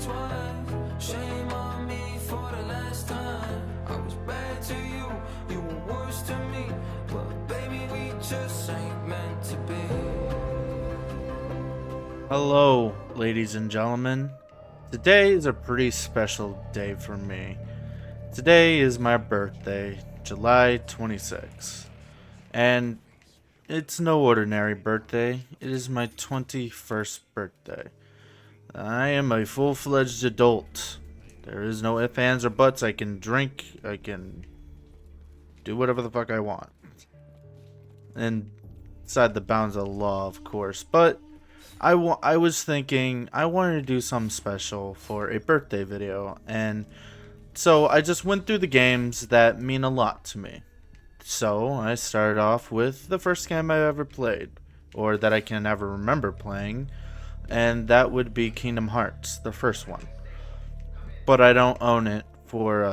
twice. Shame on me for the last time. I was bad to you, you were worse to me. But baby, we just ain't meant to be. Hello, ladies and gentlemen. Today is a pretty special day for me. Today is my birthday, July 26th. And it's no ordinary birthday, it is my 21st birthday. I am a full-fledged adult. There is no ifs, ands, or buts. I can drink, I can do whatever the fuck I want. And inside the bounds of the law, of course. But I was thinking I wanted to do something special for a birthday video, and so I just went through the games that mean a lot to me. So I started off with the first game I ever played, or that I can ever remember playing, and that would be Kingdom Hearts, the first one. But I don't own it for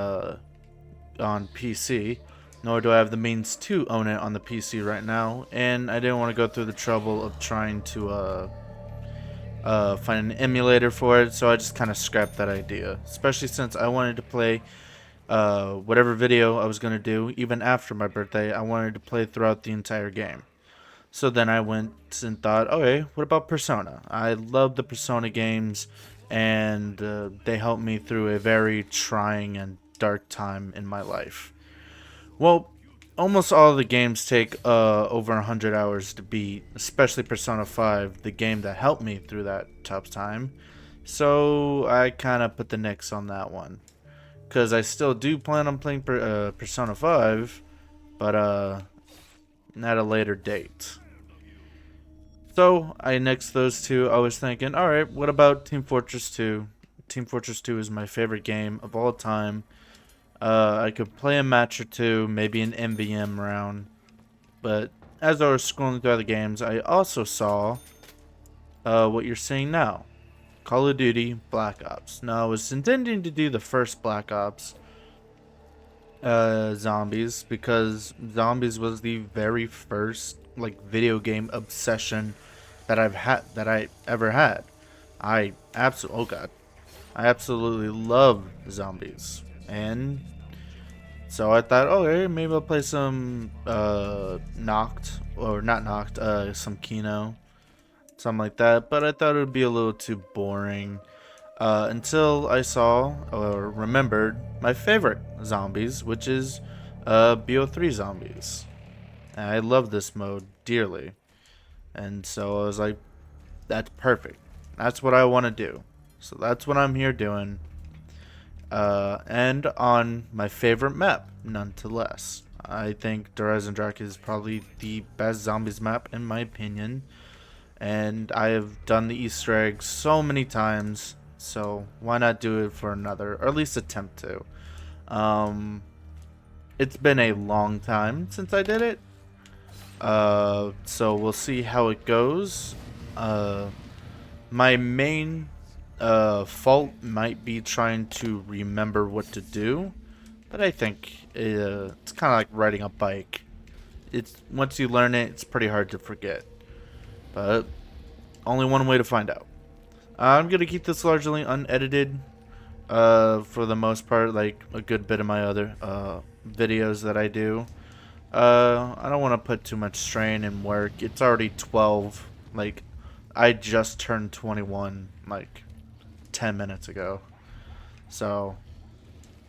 on PC, nor do I have the means to own it on the PC right now, and I didn't want to go through the trouble of trying to find an emulator for it, so I just kind of scrapped that idea. Especially since I wanted to play whatever video I was going to do, even after my birthday, I wanted to play throughout the entire game. So then I went and thought, okay, what about Persona? I love the Persona games, and they helped me through a very trying and dark time in my life. Well, almost all of the games take over 100 hours to beat, especially Persona 5, the game that helped me through that tough time. So I kind of put the nix on that one. Because I still do plan on playing Persona 5, but at a later date. So I nixed those two. I was thinking, alright, what about Team Fortress 2? Team Fortress 2 is my favorite game of all time. I could play a match or two, maybe an MVM round. But as I was scrolling through the games, I also saw what you're seeing now. Call of Duty Black Ops. Now, I was intending to do the first Black Ops, Zombies, because Zombies was the very first video game obsession that I ever had. I absolutely love Zombies. And so I thought, okay, maybe I'll play some Knocked, or not Knocked, some Kino, something like that. But I thought it would be a little too boring until I saw or remembered my favorite Zombies, which is BO3 Zombies. And I love this mode dearly. And so I was like, that's perfect. That's what I want to do. So that's what I'm here doing. And on my favorite map, nonetheless. I think Eisendrache is probably the best Zombies map in my opinion. And I have done the Easter eggs so many times, so why not do it for another, or at least attempt to. It's been a long time since I did it. So we'll see how it goes. My main fault might be trying to remember what to do, but I think it's kind of like riding a bike. It's once you learn it, it's pretty hard to forget. But only one way to find out. I'm gonna keep this largely unedited for the most part, like a good bit of my other videos that I do. I don't want to put too much strain and work. It's already 12. Like, I just turned 21 like 10 minutes ago. So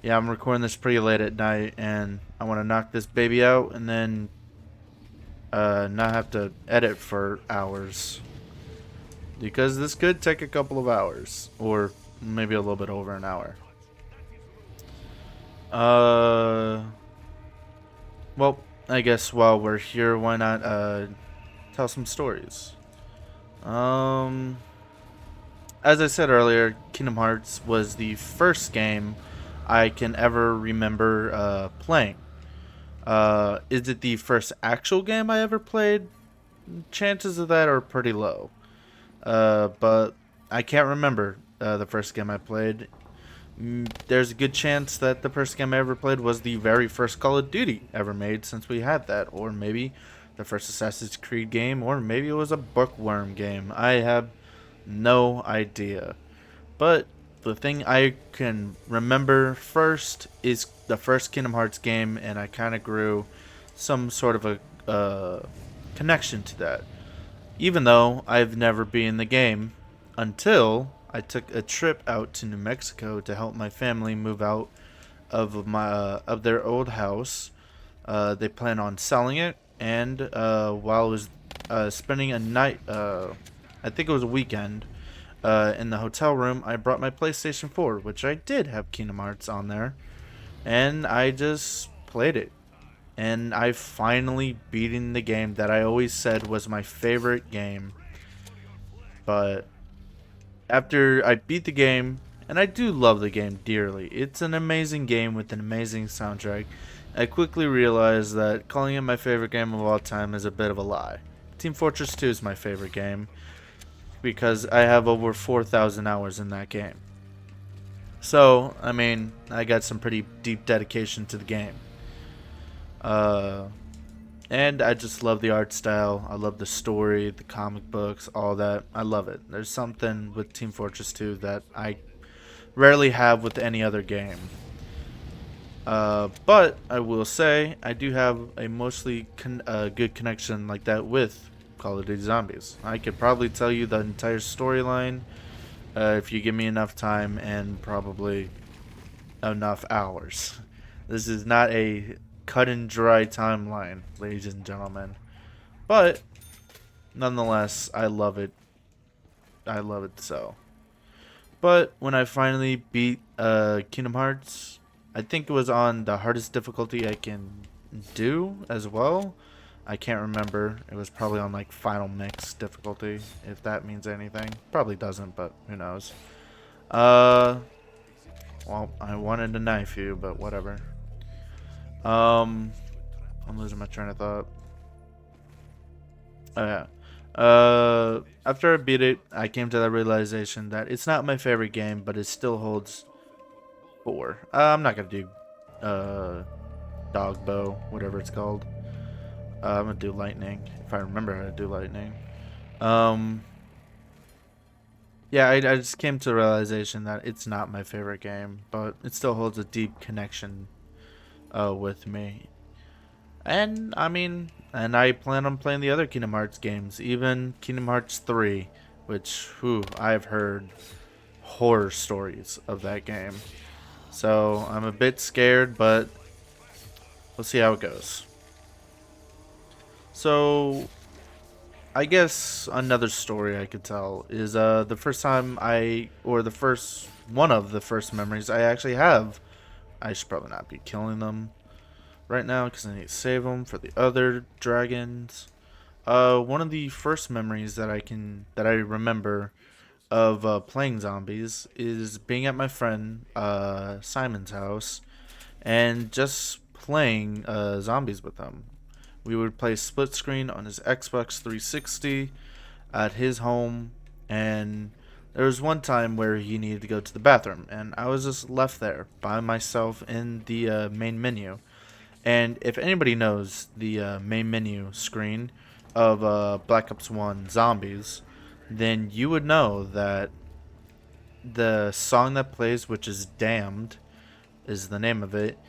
yeah, I'm recording this pretty late at night, and I want to knock this baby out and then not have to edit for hours, because this could take a couple of hours, or maybe a little bit over an hour. Well, I guess while we're here, why not tell some stories. As I said earlier, Kingdom Hearts was the first game I can ever remember playing. Is it the first actual game I ever played? Chances of that are pretty low. But I can't remember the first game I played. There's a good chance that the first game I ever played was the very first Call of Duty ever made, since we had that. Or maybe the first Assassin's Creed game, or maybe it was a Bookworm game. I have no idea. But the thing I can remember first is the first Kingdom Hearts game, and I kind of grew some sort of a connection to that. Even though I've never been in the game until I took a trip out to New Mexico to help my family move out of their old house. They plan on selling it, and while I was spending a night, I think it was a weekend, in the hotel room, I brought my PlayStation 4, which I did have Kingdom Hearts on there, and I just played it. And I finally beaten the game that I always said was my favorite game. But after I beat the game, and I do love the game dearly, it's an amazing game with an amazing soundtrack, I quickly realized that calling it my favorite game of all time is a bit of a lie. Team Fortress 2 is my favorite game because I have over 4,000 hours in that game. So, I mean, I got some pretty deep dedication to the game. And I just love the art style. I love the story, the comic books, all that. I love it. There's something with Team Fortress 2 that I rarely have with any other game. But I will say I do have a mostly good connection like that with Call of Duty Zombies. I could probably tell you the entire storyline if you give me enough time and probably enough hours. This is not a cut and dry timeline, ladies and gentlemen. But nonetheless, I love it. I love it so. But when I finally beat Kingdom Hearts, I think it was on the hardest difficulty I can do as well. I can't remember. It was probably on like Final Mix difficulty, if that means anything. Probably doesn't, but who knows. Well, I wanted to knife you, but whatever. I'm losing my train of thought. Oh yeah. After I beat it, I came to the realization that it's not my favorite game, but it still holds 4. I'm not gonna do dog bow, whatever it's called. I'm gonna do lightning if I remember how to do lightning. Yeah, I just came to the realization that it's not my favorite game, but it still holds a deep connection with me. And I mean, and I plan on playing the other Kingdom Hearts games, even Kingdom Hearts 3, which, I've heard horror stories of that game. So I'm a bit scared, but we'll see how it goes. So I guess another story I could tell is the first time one of the first memories I actually have. I should probably not be killing them right now because I need to save them for the other dragons. One of the first memories that I remember of playing zombies is being at my friend Simon's house and just playing zombies with him. We would play split screen on his Xbox 360 at his home, and there was one time where he needed to go to the bathroom, and I was just left there by myself in the main menu. And if anybody knows the main menu screen of Black Ops 1 Zombies, then you would know that the song that plays, which is Damned, is the name of it.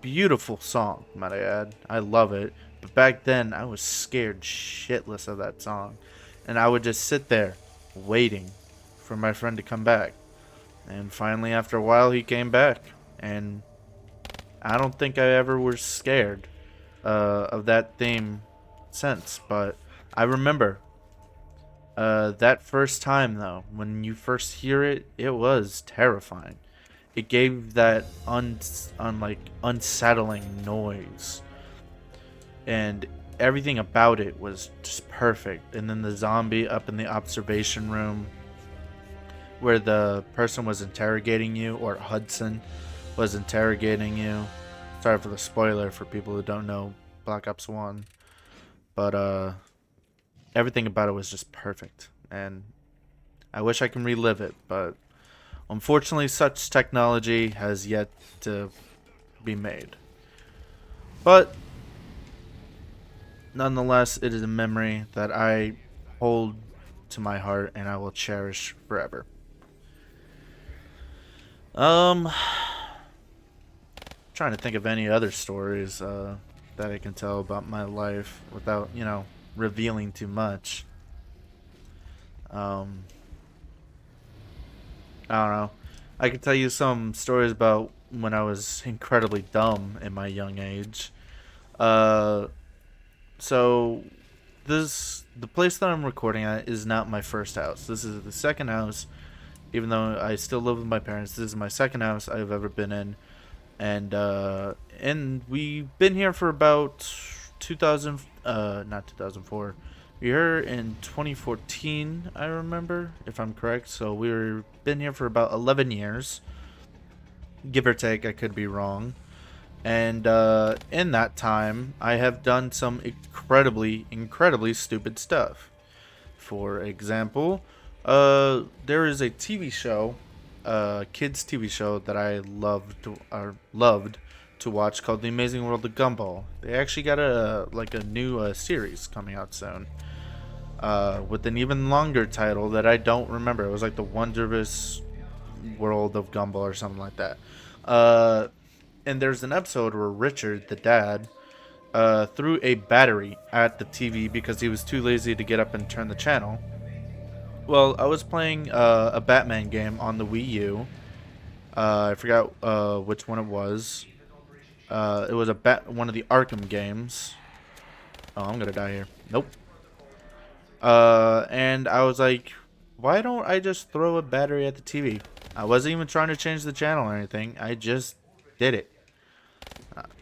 Beautiful song, might I add. I love it. But back then, I was scared shitless of that song. And I would just sit there, waiting for my friend to come back. And finally, after a while, he came back. And I don't think I ever was scared of that theme since. But I remember that first time, though, when you first hear it, it was terrifying. It gave that unsettling noise. And everything about it was just perfect. And then the zombie up in the observation room where the person was interrogating you, or Hudson was interrogating you. Sorry for the spoiler for people who don't know Black Ops 1. But everything about it was just perfect. And I wish I can relive it, but unfortunately such technology has yet to be made. But nonetheless, it is a memory that I hold to my heart and I will cherish forever. Um, trying to think of any other stories that I can tell about my life without, revealing too much. Um, I don't know. I can tell you some stories about when I was incredibly dumb in my young age. Uh, so the place that I'm recording at is not my first house. This is the second house. Even though I still live with my parents, this is my second house I've ever been in, and we've been here for about 2000, not 2004. We were in 2014, I remember, if I'm correct. So we've been here for about 11 years, give or take. I could be wrong. And in that time, I have done some incredibly stupid stuff. For example, there is a TV show, kids TV show that I loved to watch called The Amazing World of Gumball. They actually got a new series coming out soon, with an even longer title that I don't remember. It was like The Wondrous World of Gumball or something like that. Uh, and there's an episode where Richard, the dad, threw a battery at the TV because he was too lazy to get up and turn the channel. Well, I was playing a Batman game on the Wii U. I forgot which one it was. It was one of the Arkham games. Oh, I'm gonna die here. Nope. And I was like, why don't I just throw a battery at the TV? I wasn't even trying to change the channel or anything. I just did it.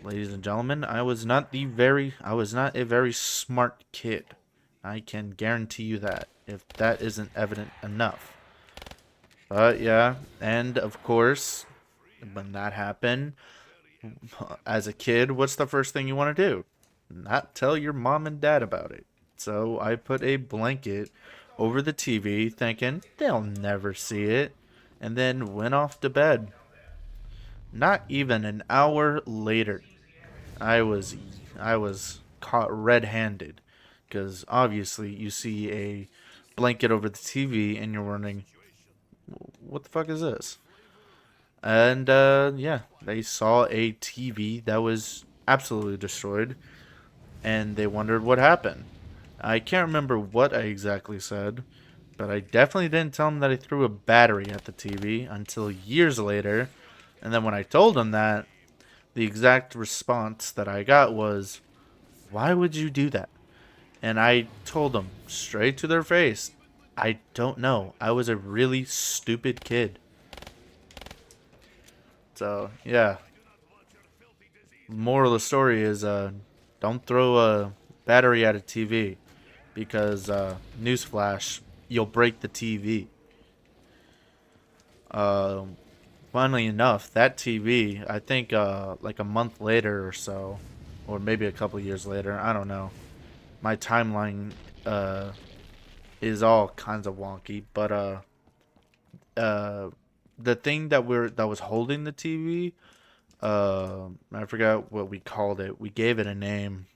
Ladies and gentlemen, I was not a very smart kid. I can guarantee you that, if that isn't evident enough. But yeah, and of course, when that happened, as a kid, what's the first thing you want to do? Not tell your mom and dad about it. So I put a blanket over the TV, thinking they'll never see it, and then went off to bed. Not even an hour later, I was I was caught red-handed, because obviously you see a blanket over the TV and you're wondering, what the fuck is this? And yeah, they saw a TV that was absolutely destroyed, and they wondered what happened. I can't remember what I exactly said, but I definitely didn't tell them that I threw a battery at the TV until years later. And then when I told them that, the exact response that I got was, "Why would you do that?" And I told them straight to their face, "I don't know. I was a really stupid kid." So, yeah. Moral of the story is, don't throw a battery at a TV, because, newsflash, you'll break the TV. Um, Funnily enough, that TV, I think, like a month later or so, or maybe a couple years later, I don't know. My timeline, is all kinds of wonky, but, uh, the thing that was holding the TV, I forgot what we called it. We gave it a name,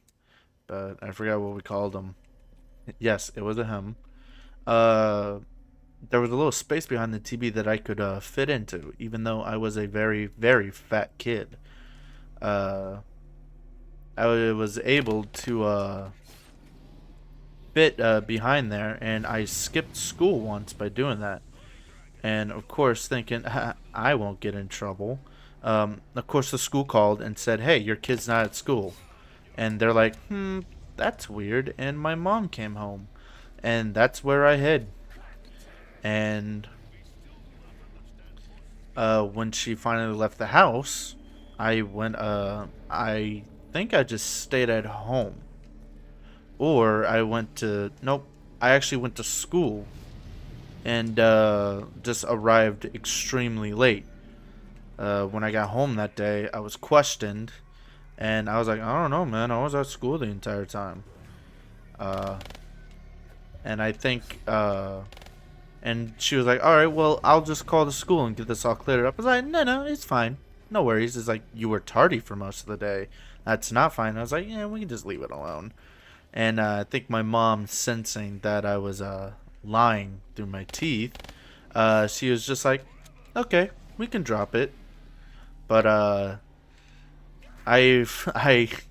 but I forgot what we called him. Yes, it was a him. Uh, there was a little space behind the TV that I could fit into, even though I was a very fat kid. Uh, I was able to fit behind there, and I skipped school once by doing that. And of course, thinking I won't get in trouble. Of course, the school called and said, "Hey, your kid's not at school," and they're like, that's weird." And my mom came home, and that's where I hid. And when she finally left the house, I went. I think I just stayed at home, or I went to. Nope, I actually went to school, and just arrived extremely late. When I got home that day, I was questioned, and I was like, I don't know, man. I was at school the entire time. Uh, and I think, and she was like, all right, well, I'll just call the school and get this all cleared up. I was like, no, it's fine. No worries. It's like, you were tardy for most of the day. That's not fine. I was like, yeah, we can just leave it alone. And I think my mom, sensing that I was lying through my teeth, she was just like, okay. we can drop it. But I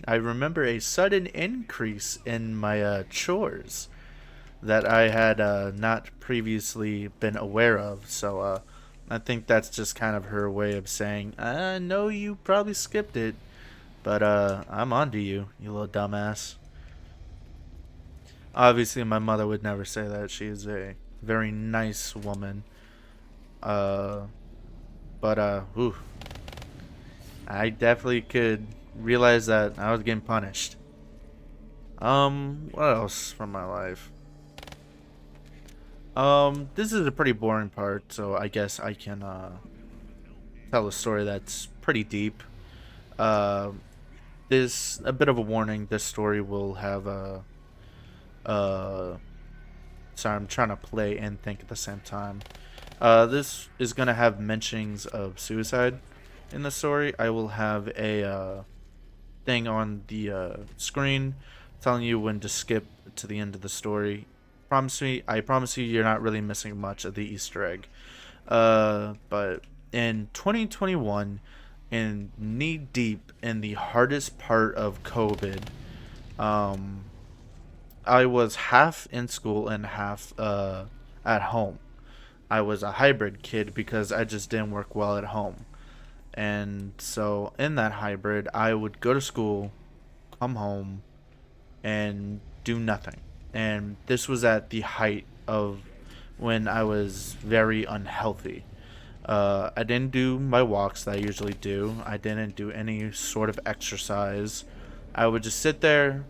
remember a sudden increase in my chores that I had not previously been aware of. So I think that's just kind of her way of saying, I know you probably skipped it, but I'm onto you, you little dumbass. Obviously, my mother would never say that. She is a very nice woman. Uh, but ooh, I definitely could realize that I was getting punished. What else from my life? This is a pretty boring part, so I guess I can tell a story that's pretty deep. Uh, this a bit of a warning. This story will have a sorry, I'm trying to play and think at the same time. This is gonna have mentions of suicide in the story. I will have a thing on the screen telling you when to skip to the end of the story. I promise you, you're not really missing much of the Easter egg. But in 2021, in knee deep in the hardest part of COVID, um, I was half in school and half at home. I was a hybrid kid because I just didn't work well at home. And so in that hybrid, I would go to school, come home, and do nothing. And this was at the height of when I was very unhealthy. I didn't do my walks that I usually do. I didn't do any sort of exercise. I would just sit there.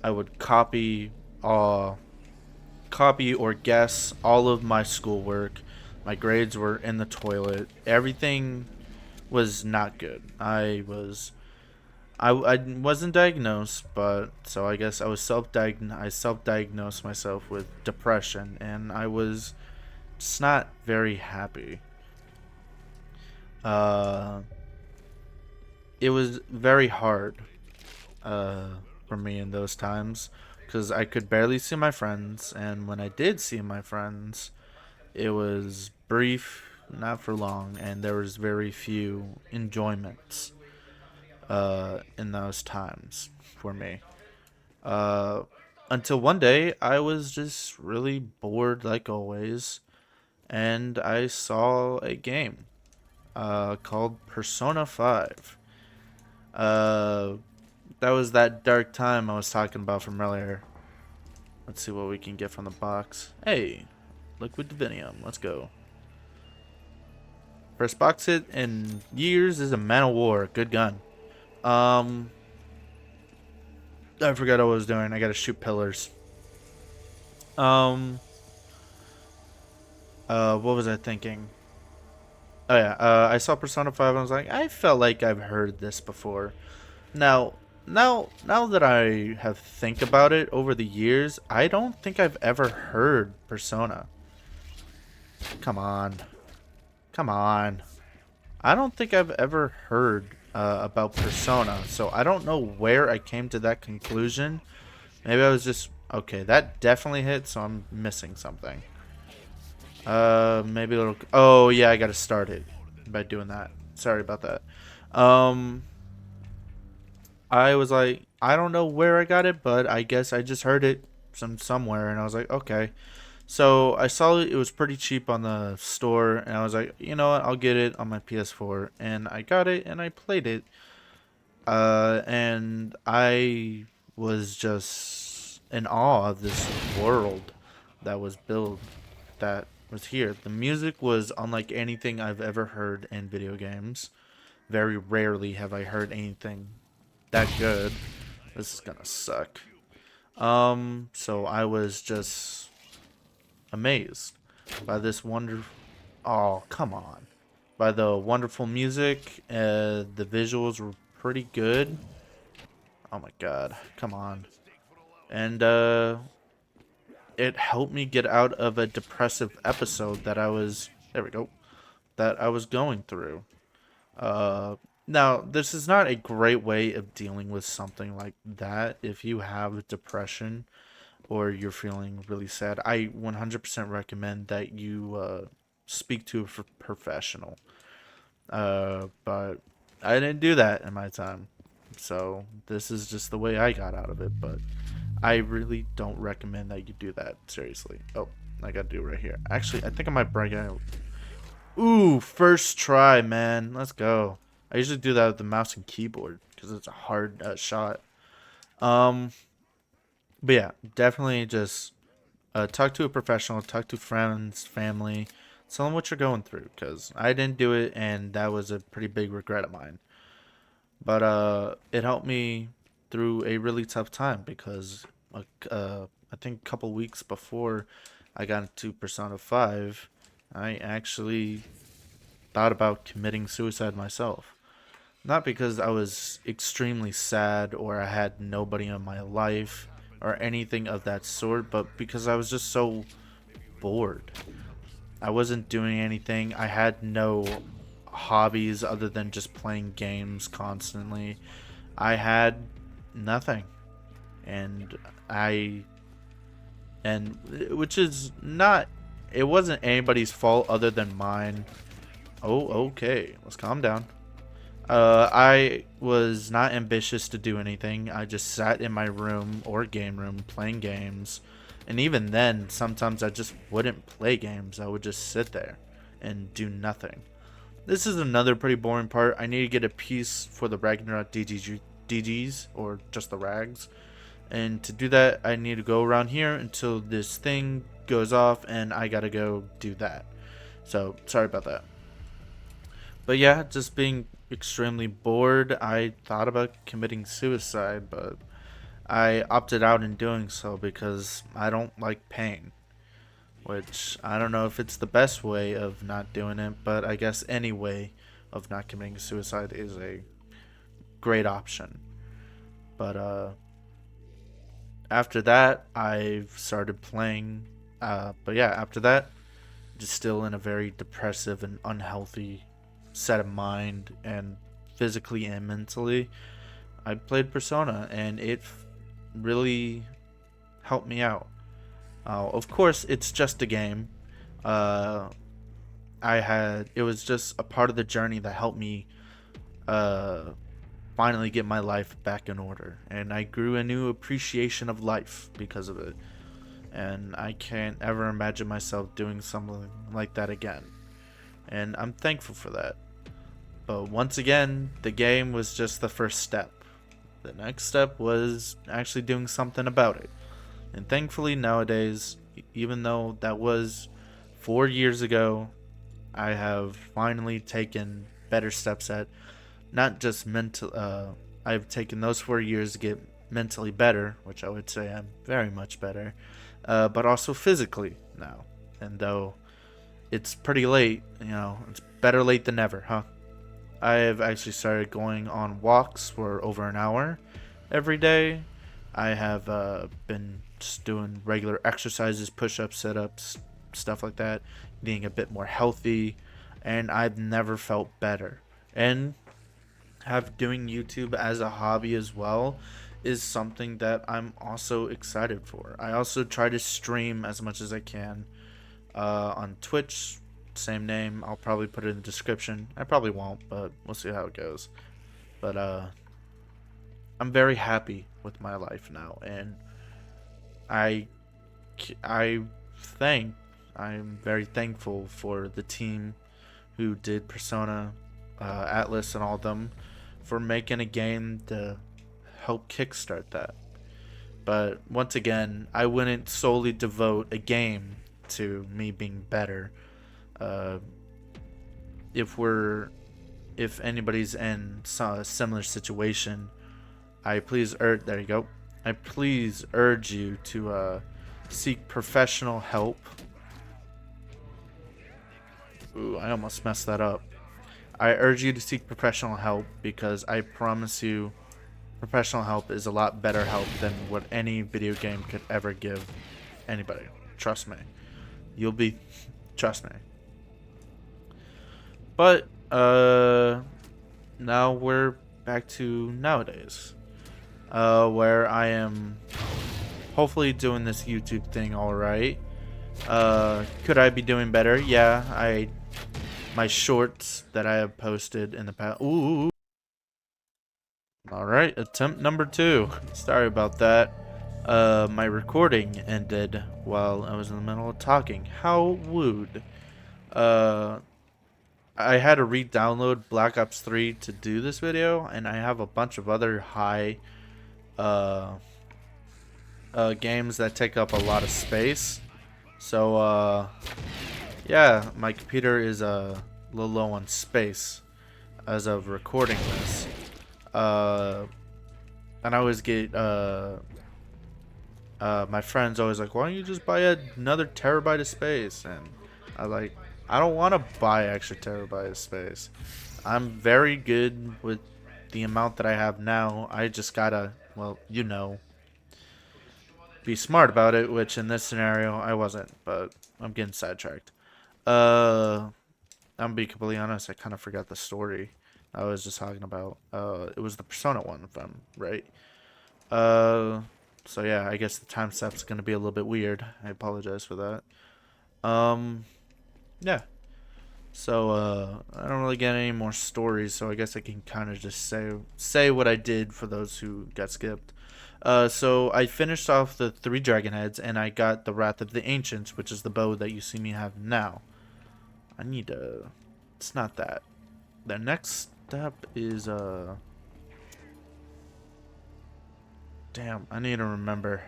I would copy or guess all of my schoolwork. My grades were in the toilet. Everything was not good. I wasn't diagnosed, but so I guess I self-diagnosed myself with depression, and I was just not very happy. Uh it was very hard uh for me in those times because I could barely see my friends, and when I did see my friends, it was brief, not for long, and there was very few enjoyments in those times for me. Uh, until one day, I was just really bored, like always, and I saw a game called Persona 5. Uh, that was that dark time I was talking about from earlier. Let's see what we can get from the box. Hey, liquid divinium. Let's go. First box hit in years is a Man of War. Good gun. Um, I forgot what I was doing. I gotta shoot pillars. Um, what was I thinking? Oh yeah, I saw Persona 5 and I was like, I felt like I've heard this before. Now, now that I have think about it over the years, I don't think I've ever heard Persona. Come on. Come on. I don't think I've ever heard about Persona, so I don't know where I came to that conclusion. Maybe I was just okay. That definitely hit, so I'm missing something. Maybe a little. Oh yeah, I gotta start it by doing that. Sorry about that. Um, I was like, I don't know where I got it, but I guess I just heard it somewhere, and I was like, okay. So I saw it was pretty cheap on the store, and I was like, you know what, I'll get it on my PS4, and I got it and I played it. And I was just in awe of this world that was built, that was here. The music was unlike anything I've ever heard in video games. Very rarely have I heard anything that good. This is gonna suck. So I was just amazed by this wonder. Oh, come on. By the wonderful music, the visuals were pretty good. Oh my god, come on. And it helped me get out of a depressive episode that I was, there we go, that I was going through. Uh Now, this is not a great way of dealing with something like that if you have depression or you're feeling really sad. I 100% recommend that you speak to a professional. But I didn't do that in my time. So this is just the way I got out of it. But I really don't recommend that you do that. Seriously. Oh, I gotta do it right here. Actually, I think I might break out. Ooh, first try, man. Let's go. I usually do that with the mouse and keyboard because it's a hard shot. Um, but yeah, definitely just talk to a professional, talk to friends, family, tell them what you're going through because I didn't do it and that was a pretty big regret of mine. But it helped me through a really tough time because I think a couple weeks before I got into Persona 5, I actually thought about committing suicide myself. Not because I was extremely sad or I had nobody in my life or anything of that sort, but because I was just so bored. I wasn't doing anything. I had no hobbies other than just playing games constantly. I had nothing. And I and which is not it wasn't anybody's fault other than mine. Oh, okay. Let's calm down. I was not ambitious to do anything. I just sat in my room or game room playing games. And even then, sometimes I just wouldn't play games. I would just sit there and do nothing. This is another pretty boring part. I need to get a piece for the Ragnarok DGs, or just the rags. And to do that, I need to go around here until this thing goes off and I gotta go do that. So, sorry about that. But yeah, just being extremely bored, I thought about committing suicide, but I opted out in doing so because I don't like pain. Which I don't know if it's the best way of not doing it, but I guess any way of not committing suicide is a great option. But after that, I've started playing. But yeah, after that, just still in a very depressive and unhealthy set of mind and physically and mentally. I played Persona and it really helped me out. Of course, it's just a game. Uh, it was just a part of the journey that helped me uh, finally get my life back in order, and I grew a new appreciation of life because of it. And I can't ever imagine myself doing something like that again. And I'm thankful for that. But once again, the game was just the first step. The next step was actually doing something about it. And thankfully nowadays, even though that was 4 years ago, I have finally taken better steps at not just mental. I've taken those 4 years to get mentally better, which I would say I'm very much better, but also physically now. And though it's pretty late, it's better late than never, huh? I have actually started going on walks for over an hour every day. I have been just doing regular exercises, push-ups, sit-ups, stuff like that, being a bit more healthy, and I've never felt better. And have doing YouTube as a hobby as well is something that I'm also excited for. I also try to stream as much as I can on Twitch, same name. I'll probably put it in the description. I probably won't, but we'll see how it goes. But I'm very happy with my life now, and I I think I'm very thankful for the team who did Persona, Atlas, and all of them for making a game to help kickstart that. But once again, I wouldn't solely devote a game to me being better. Uh, if anybody's in a similar situation, there you go. I please urge you to seek professional help. Ooh, I almost messed that up. I urge you to seek professional help because I promise you, professional help is a lot better help than what any video game could ever give anybody. Trust me. Trust me. But, now we're back to nowadays. Where I am hopefully doing this YouTube thing alright. Could I be doing better? Yeah, I my shorts that I have posted in the past. Ooh. Alright, attempt number 2. Sorry about that. My recording ended while I was in the middle of talking. How rude. I had to re-download Black Ops 3 to do this video, and I have a bunch of other high games that take up a lot of space. So, yeah, my computer is a little low on space as of recording this. And I always get, my friends always like, why don't you just buy another terabyte of space? And I don't want to buy extra terabyte of space. I'm very good with the amount that I have now. I just gotta, well, you know, be smart about it, which in this scenario I wasn't, but I'm getting sidetracked. I'm gonna be completely honest, I kind of forgot the story I was just talking about. It was the Persona one, if I'm right. So yeah, I guess the time step's gonna be a little bit weird. I apologize for that. Yeah. So, I don't really get any more stories, so I guess I can kind of just say what I did for those who got skipped. So I finished off the 3 dragon heads, and I got the Wrath of the Ancients, which is the bow that you see me have now. I need to... It's not that. The next step is, Damn, I need to remember.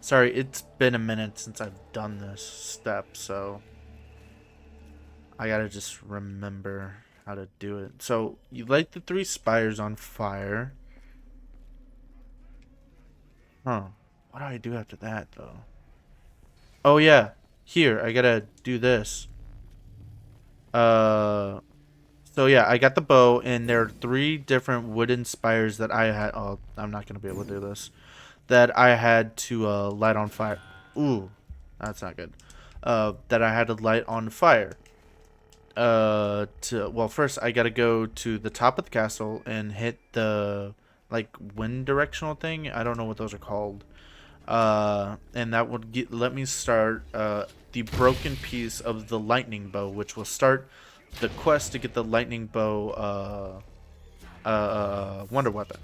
Sorry, it's been a minute since I've done this step, so... I gotta just remember how to do it. So, you light the 3 spires on fire. Huh. What do I do after that, though? Oh, yeah. Here, I gotta do this. So yeah, I got the bow, and there are 3 different wooden spires that I had. Oh, I'm not gonna be able to do this. That I had to light on fire. Ooh, that's not good. That I had to light on fire. Well, first I gotta go to the top of the castle and hit the like wind directional thing. I don't know what those are called. And that would let me start the broken piece of the lightning bow, which will start the quest to get the lightning bow wonder weapon,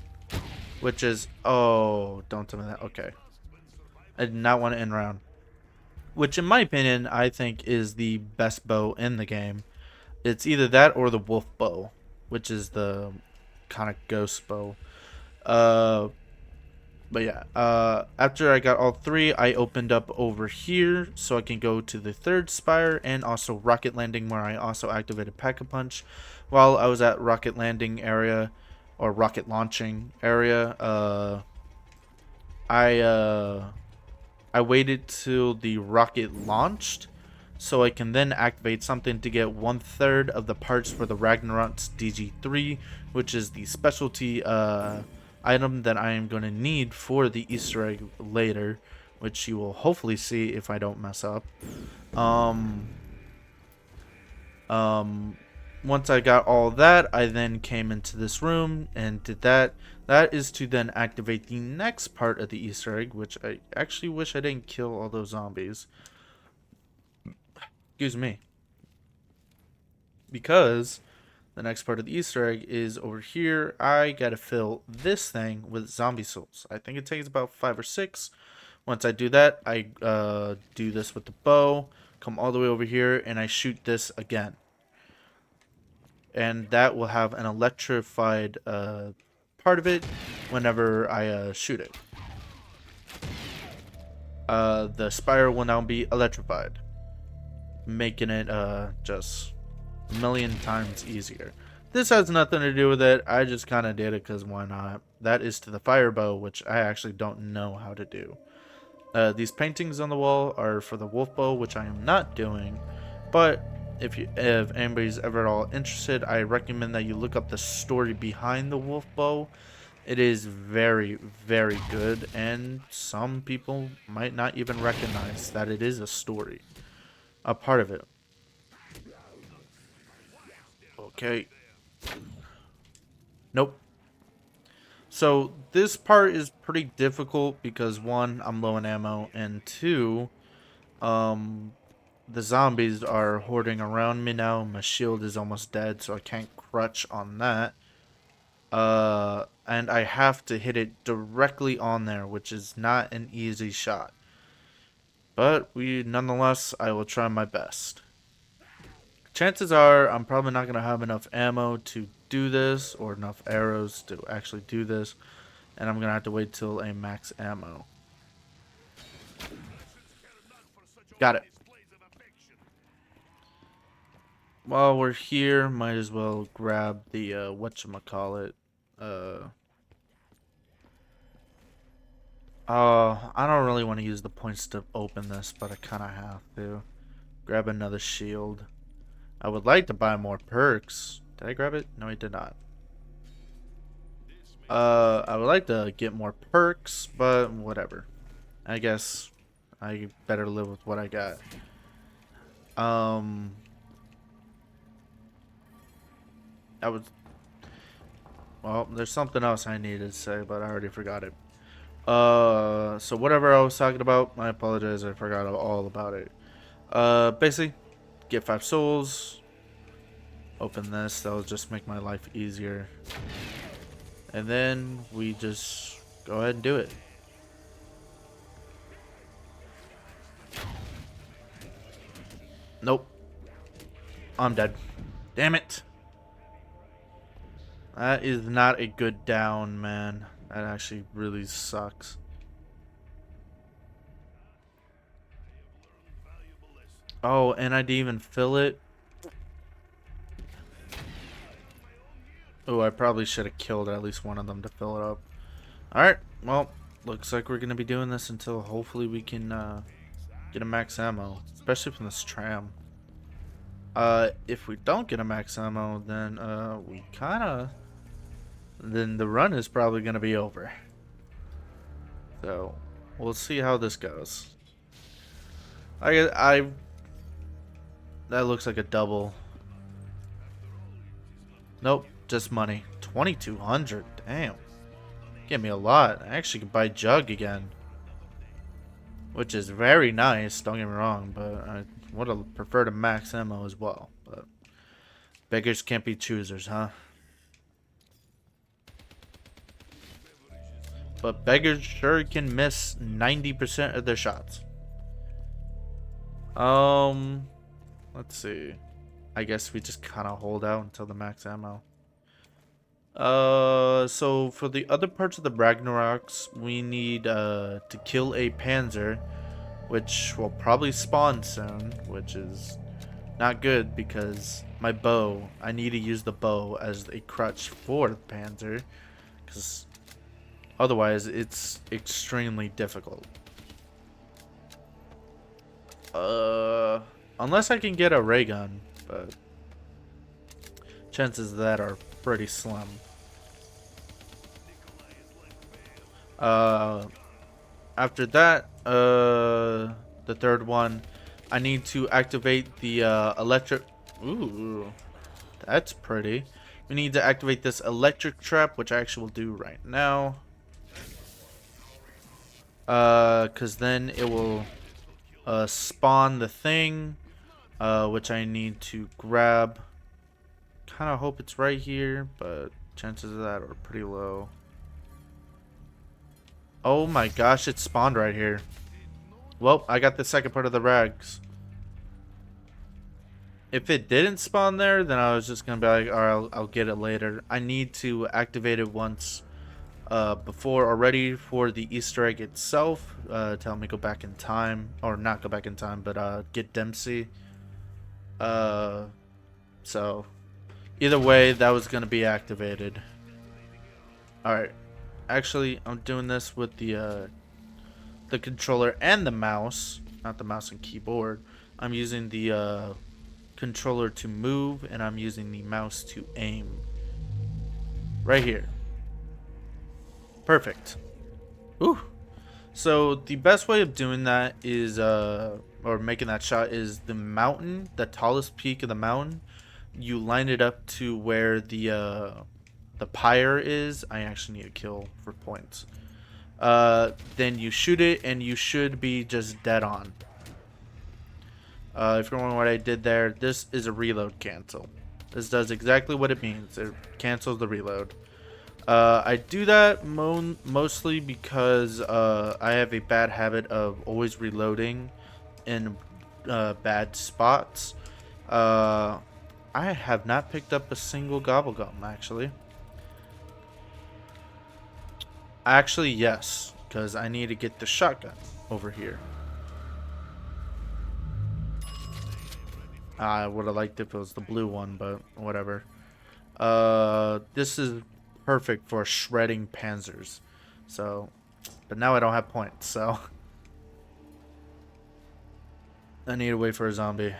which is, oh, don't tell me that. Okay, I did not want to end round, which in my opinion I think is the best bow in the game. It's either that or the wolf bow, which is the kind of ghost bow. But yeah, after I got all 3, I opened up over here so I can go to the 3rd spire and also rocket landing, where I also activated Pack-a-Punch. While I was at rocket landing area, or rocket launching area, I waited till the rocket launched so I can then activate something to get 1/3 of the parts for the Ragnarok's DG3, which is the specialty item that I am going to need for the Easter egg later, which you will hopefully see if I don't mess up. Once I got all that, I then came into this room and did that. That is to then activate the next part of the Easter egg, which I actually wish I didn't kill all those zombies. Excuse me. Because the next part of the Easter egg is over here. I gotta fill this thing with zombie souls. I think it takes about 5 or 6. Once I do that, I do this with the bow, come all the way over here, and I shoot this again. And that will have an electrified part of it whenever I shoot it. The spire will now be electrified, making it just a million times easier. This has nothing to do with it. I just kind of did it because why not? That is to the fire bow, which I actually don't know how to do. These paintings on the wall are for the wolf bow, which I am not doing. But if anybody's ever at all interested, I recommend that you look up the story behind the wolf bow. It is very, very good, and some people might not even recognize that it is a story, a part of it. Okay. Nope. So this part is pretty difficult because 1, I'm low on ammo, and 2, the zombies are hoarding around me now. My shield is almost dead, so I can't crutch on that. And I have to hit it directly on there, which is not an easy shot. But nonetheless, I will try my best. Chances are I'm probably not going to have enough ammo to do this, or enough arrows to actually do this. And I'm going to have to wait till a max ammo. Got it. While we're here, might as well grab the, whatchamacallit. I don't really want to use the points to open this, but I kind of have to. Grab another shield. I would like to buy more perks. Did I grab it? No, I did not. I would like to get more perks, but whatever. I guess I better live with what I got. Well, there's something else I needed to say, but I already forgot it. So whatever I was talking about, I apologize, I forgot all about it. Basically, get 5 souls. Open this, that'll just make my life easier. And then we just go ahead and do it. Nope. I'm dead. Damn it. That is not a good down, man. That actually really sucks. Oh, and I didn't even fill it. Oh, I probably should have killed at least one of them to fill it up. Alright, well, looks like we're going to be doing this until hopefully we can get a max ammo. Especially from this tram. If we don't get a max ammo, then then the run is probably going to be over. So, we'll see how this goes. That looks like a double. Nope, just money. 2,200, damn. Give me a lot. I actually could buy Jug again. Which is very nice, don't get me wrong, but I would have preferred a max ammo as well. But beggars can't be choosers, huh? But beggars sure can miss 90% of their shots. Let's see. I guess we just kind of hold out until the max ammo. So for the other parts of the Ragnaroks, we need to kill a Panzer, which will probably spawn soon, which is not good because my bow, I need to use the bow as a crutch for the Panzer, because otherwise it's extremely difficult. Unless I can get a ray gun, but chances of that are pretty slim. After that, the third one, I need to activate the electric. Ooh, that's pretty. We need to activate this electric trap, which I actually will do right now. Cause then it will spawn the thing, which I need to grab. Kind of hope it's right here, but chances of that are pretty low. Oh my gosh, it spawned right here. Well, I got the second part of the rags. If it didn't spawn there, then I was just gonna be like, alright, I'll get it later. I need to activate it once before or ready for the Easter egg itself. Tell me go back in time, or not go back in time, but get Dempsey. So either way, that was gonna be activated. Alright. Actually, I'm doing this with the controller and the mouse, not the mouse and keyboard. I'm using the controller to move, and I'm using the mouse to aim. Right here. Perfect. Ooh. So the best way of doing that is, or making that shot, is the mountain, the tallest peak of the mountain. You line it up to where the pyre is. I actually need a kill for points. Then you shoot it, and you should be just dead on. If you're wondering what I did there, this is a reload cancel. This does exactly what it means. It cancels the reload. I do that mostly because I have a bad habit of always reloading in bad spots. I have not picked up a single gobblegum, actually. Actually, yes, because I need to get the shotgun over here. I would have liked if it was the blue one, but whatever. This is perfect for shredding panzers. So, but now I don't have points, so I need to wait for a zombie.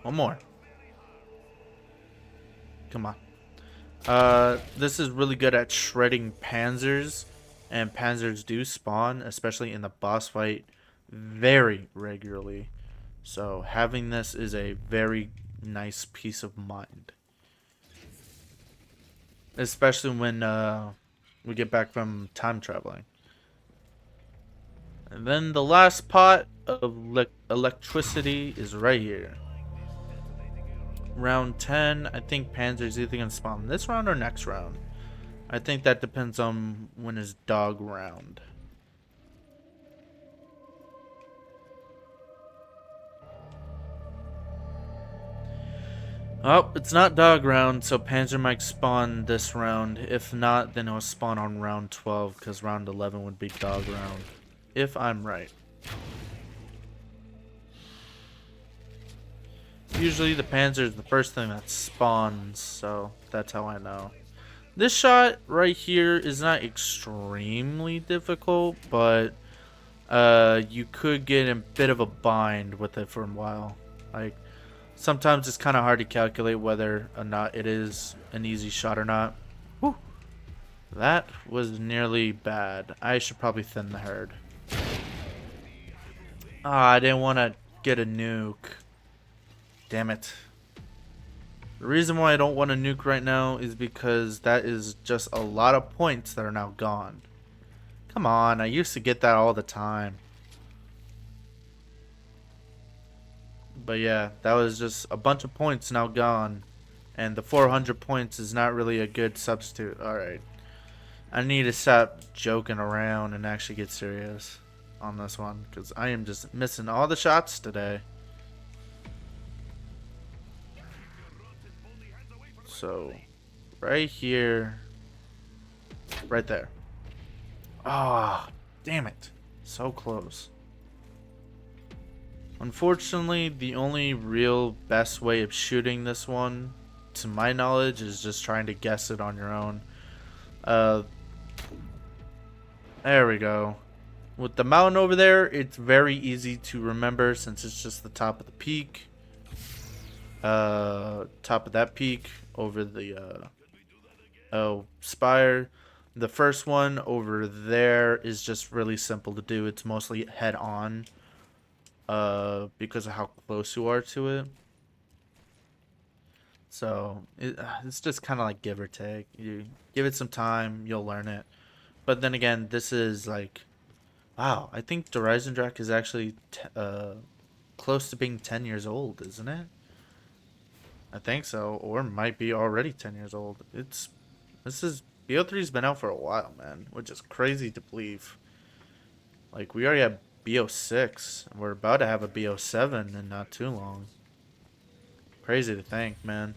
One more. Come on. This is really good at shredding panzers, and panzers do spawn, especially in the boss fight, very regularly. So having this is a very nice peace of mind. Especially when we get back from time traveling. And then the last pot of electricity is right here. Round 10, I think Panzer's either going to spawn this round or next round. I think that depends on when is dog round. Oh, it's not dog round, so Panzer might spawn this round. If not, then it'll spawn on round 12, because round 11 would be dog round. If I'm right. Usually the Panzer is the first thing that spawns, so that's how I know. This shot right here is not extremely difficult, but you could get in a bit of a bind with it for a while. Like, sometimes it's kind of hard to calculate whether or not it is an easy shot or not. Whew. That was nearly bad. I should probably thin the herd. Ah, I didn't want to get a nuke. Damn it. The reason why I don't want a nuke right now is because that is just a lot of points that are now gone. Come on, I used to get that all the time. But yeah, that was just a bunch of points now gone. And the 400 points is not really a good substitute. Alright. I need to stop joking around and actually get serious on this one, because I am just missing all the shots today. So, right here, right there. Ah, oh, damn it. So close. Unfortunately, the only real best way of shooting this one, to my knowledge, is just trying to guess it on your own. There we go. With the mountain over there, it's very easy to remember since it's just the top of the peak. Top of that peak over the spire. The first one over there is just really simple to do. It's mostly head on because of how close you are to it. So it's just kind of like give or take. You give it some time, you'll learn it. But then again, this is like, wow, I think the Eisendrache is actually close to being 10 years old, isn't it? I think so, or might be already 10 years old. BO3's been out for a while, man, which is crazy to believe. Like, we already have BO6, and we're about to have a BO7 in not too long. Crazy to think, man.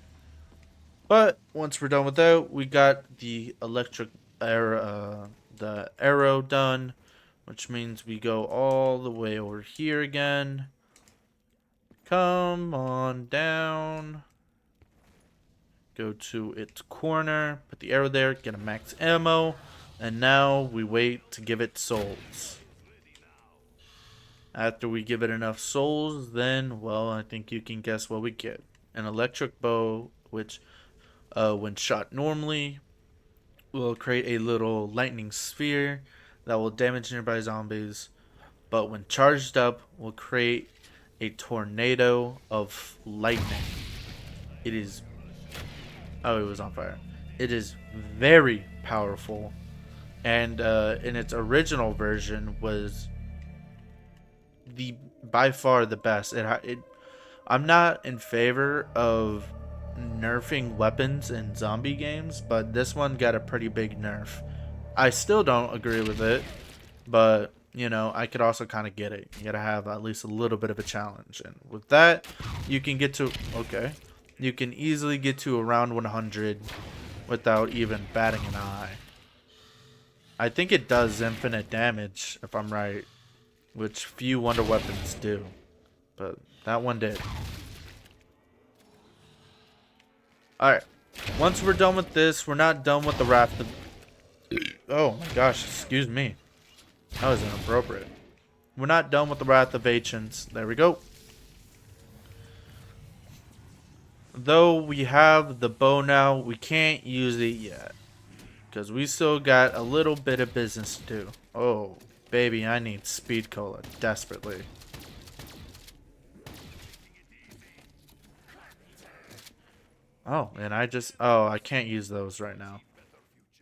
But once we're done with that, we got the electric arrow, the arrow done, which means we go all the way over here again. Come on down. Go to its corner, put the arrow there, get a max ammo, and now we wait to give it souls. After we give it enough souls, then, well, I think you can guess what we get. An electric bow, which, when shot normally, will create a little lightning sphere that will damage nearby zombies, but when charged up, will create a tornado of lightning. It is... Oh, it was on fire. It is very powerful, and in its original version was the by far the best. I'm not in favor of nerfing weapons in zombie games, but this one got a pretty big nerf. I still don't agree with it, but you know, I could also kind of get it. You gotta have at least a little bit of a challenge, and with that, you can get to you can easily get to around 100 without even batting an eye. I think it does infinite damage, if I'm right, which few wonder weapons do, but that one did. Alright, once we're done with this, we're not done with the raft of... Oh my gosh, excuse me. That was inappropriate. We're not done with the Wrath of Ancients. There we go. Though we have the bow now, we can't use it yet. Because we still got a little bit of business to do. Oh, baby, I need speed cola desperately. Oh, and I can't use those right now.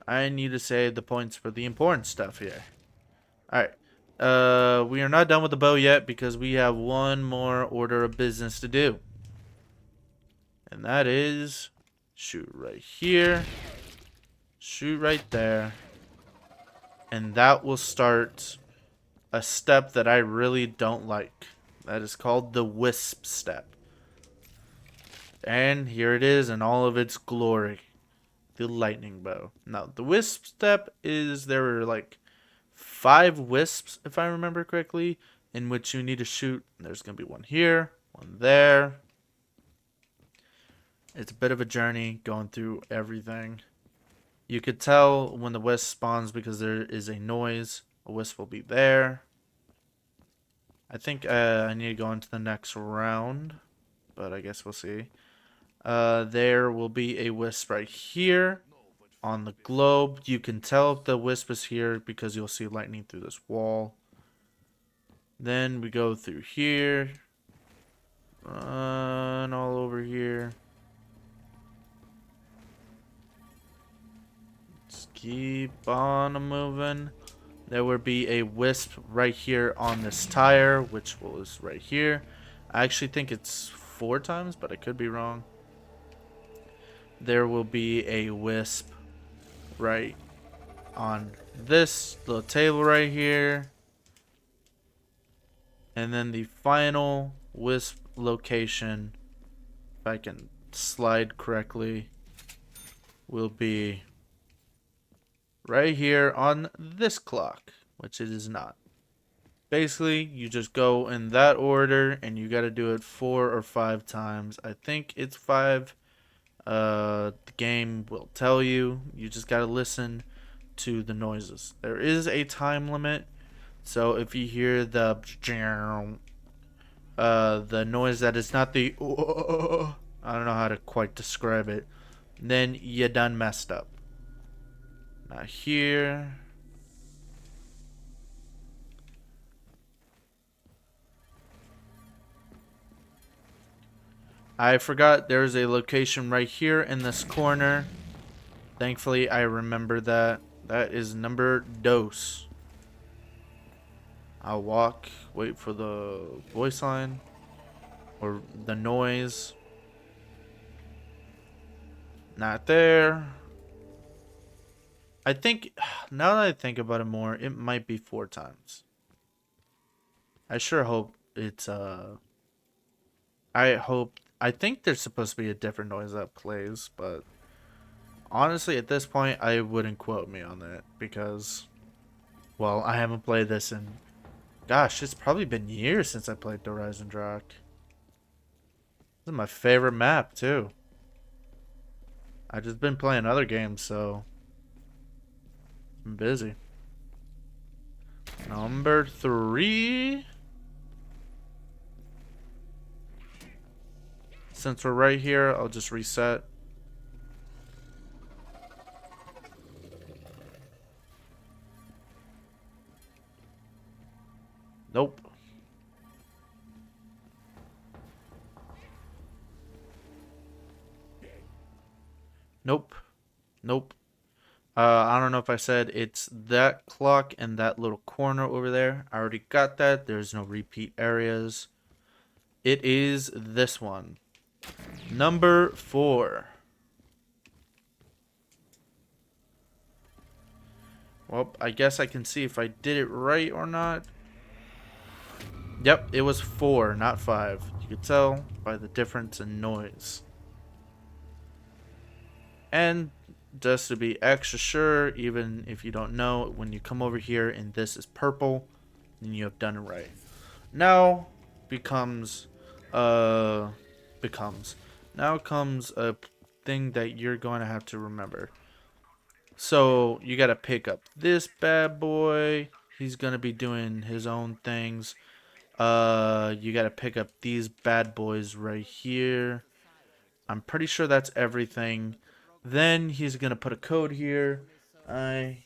I need to save the points for the important stuff here. Alright. We are not done with the bow yet because we have one more order of business to do. And that is shoot right here. Shoot right there. And that will start a step that I really don't like. That is called the wisp step. And here it is in all of its glory. The lightning bow. Now, the wisp step is, there were like 5 wisps, if I remember correctly, in which you need to shoot. There's going to be one here, one there. It's a bit of a journey going through everything. You could tell when the wisp spawns because there is a noise. A wisp will be there. I think I need to go into the next round, but I guess we'll see. There will be a wisp right here on the globe. You can tell if the wisp is here because you'll see lightning through this wall. Then we go through here. And all over here. Just keep on moving. There will be a wisp right here on this tire, which is right here. I actually think it's 4 times, but I could be wrong. There will be a wisp right on this little table right here. And then the final wisp location, if I can slide correctly, will be right here on this clock, which it is not. Basically, you just go in that order, and you got to do it 4 or 5 times. I think it's 5. The game will tell you. You just got to listen to the noises. There is a time limit, so if you hear the noise that is not the I don't know how to quite describe it, then you done messed up. Now here. I forgot there's a location right here in this corner. Thankfully, I remember that. That is number dos. I'll walk, wait for the voice line or the noise. Not there. I think, now that I think about it more, it might be 4 times. I sure hope it's, I think there's supposed to be a different noise that plays, but honestly, at this point, I wouldn't quote me on that because, well, I haven't played this in, gosh, it's probably been years since I played the Eisendrache. This is my favorite map, too. I've just been playing other games, so I'm busy. Number 3. Since we're right here, I'll just reset. Nope. Nope. Nope. I don't know if I said it's that clock in that little corner over there. I already got that. There's no repeat areas. It is this one. Number 4. Well, I guess I can see if I did it right or not. Yep, it was 4, not 5. You could tell by the difference in noise. And just to be extra sure, even if you don't know, when you come over here and this is purple, then you have done it right. Now becomes now comes a thing that you're going to have to remember. So you got to pick up this bad boy. He's going to be doing his own things. You got to pick up these bad boys right here. I'm pretty sure that's everything. Then he's going to put a code here. I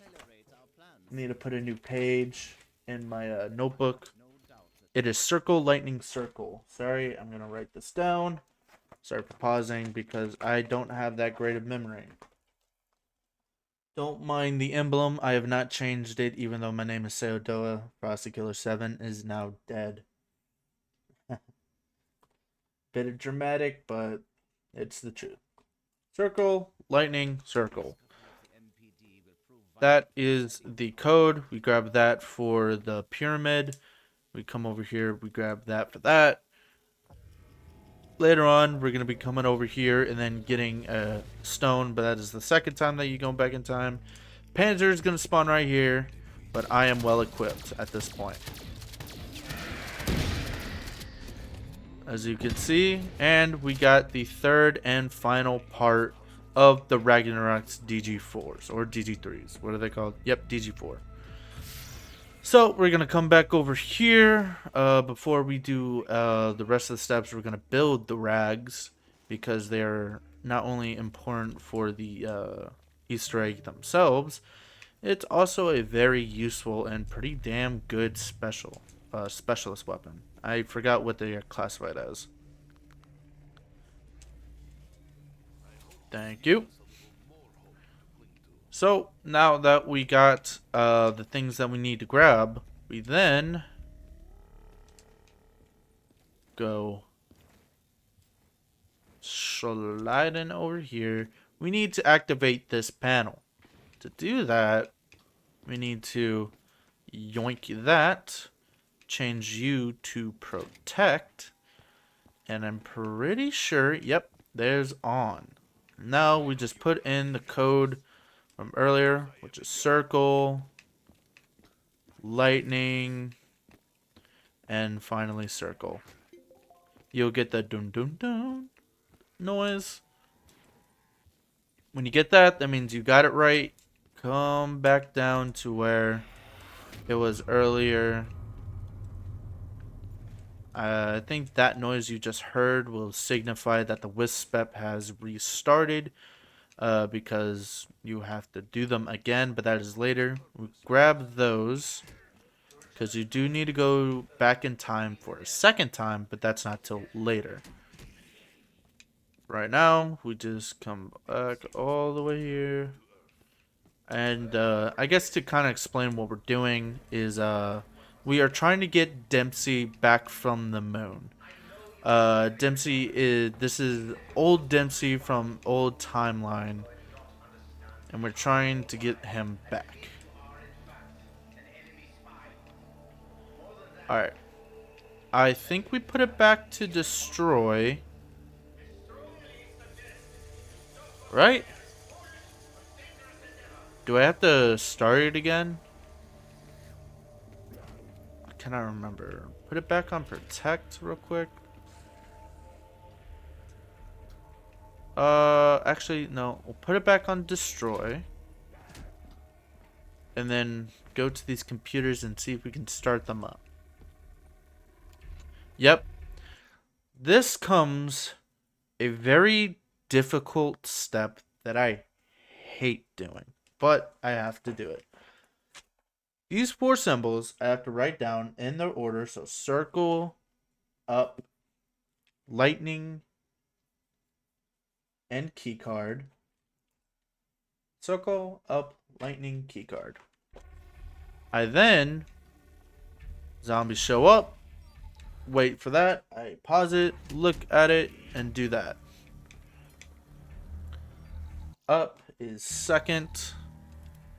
need to put a new page in my notebook. It is circle, lightning, circle. Sorry, I'm going to write this down. Sorry for pausing because I don't have that great of memory. Don't mind the emblem. I have not changed it, even though my name is Seodoa. Frosty Killer 7 is now dead. Bit of dramatic, but it's the truth. Circle, lightning, circle. That is the code. We grab that for the pyramid. We come over here, we grab that for that. Later on, we're going to be coming over here and then getting a stone, but that is the second time that you go back in time. Panzer is going to spawn right here, but I am well equipped at this point. As you can see, and we got the third and final part of the Ragnarok's DG4s, or DG3s. What are they called? Yep, DG4. So we're going to come back over here. Before we do the rest of the steps, we're going to build the rags, because they're not only important for the Easter egg themselves, it's also a very useful and pretty damn good specialist weapon. I forgot what they are classified as. Thank you. So now that we got the things that we need to grab, we then go sliding over here. We need to activate this panel. To do that, we need to yoink that, change you to protect, and I'm pretty sure, yep, there's on. Now we just put in the code from earlier, which is circle, lightning, and finally circle. You'll get the dun dun dun noise. When you get that, that means you got it right. Come back down to where it was earlier. I think that noise you just heard will signify that the wisp step has restarted, because you have to do them again, but that is later. We grab those, because you do need to go back in time for a second time, but that's not till later. Right now, we just come back all the way here. And I guess to kind of explain what we're doing is we are trying to get Dempsey back from the moon. This is old Dempsey from old timeline, and we're trying to get him back. Alright. I think we put it back to destroy. Right? Do I have to start it again? I cannot remember. Put it back on protect real quick. Actually, no. We'll put it back on destroy. And then go to these computers and see if we can start them up. Yep. This comes a very difficult step that I hate doing, but I have to do it. These 4 symbols I have to write down in their order. So circle, up, lightning, and key card. Circle, up, lightning keycard. I then, zombies show up, wait for that, I pause it, look at it, and do that. Up is second.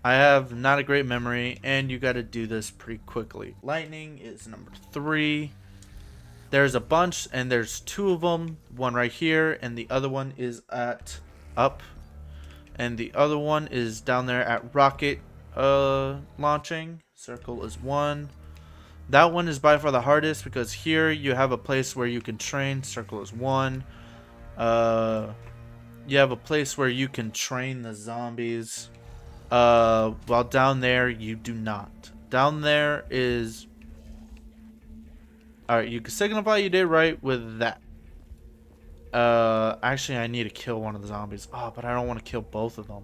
I have not a great memory, and you gotta do this pretty quickly. Lightning is number 3. There's a bunch, and there's 2 of them. One right here, and the other one is at up. And the other one is down there at rocket launching. Circle is 1. That one is by far the hardest because here you have a place where you can train. Circle is 1. You have a place where you can train the zombies. While down there you do not. Down there is... Alright, you can signify you did right with that. Actually I need to kill one of the zombies. Oh, but I don't want to kill both of them.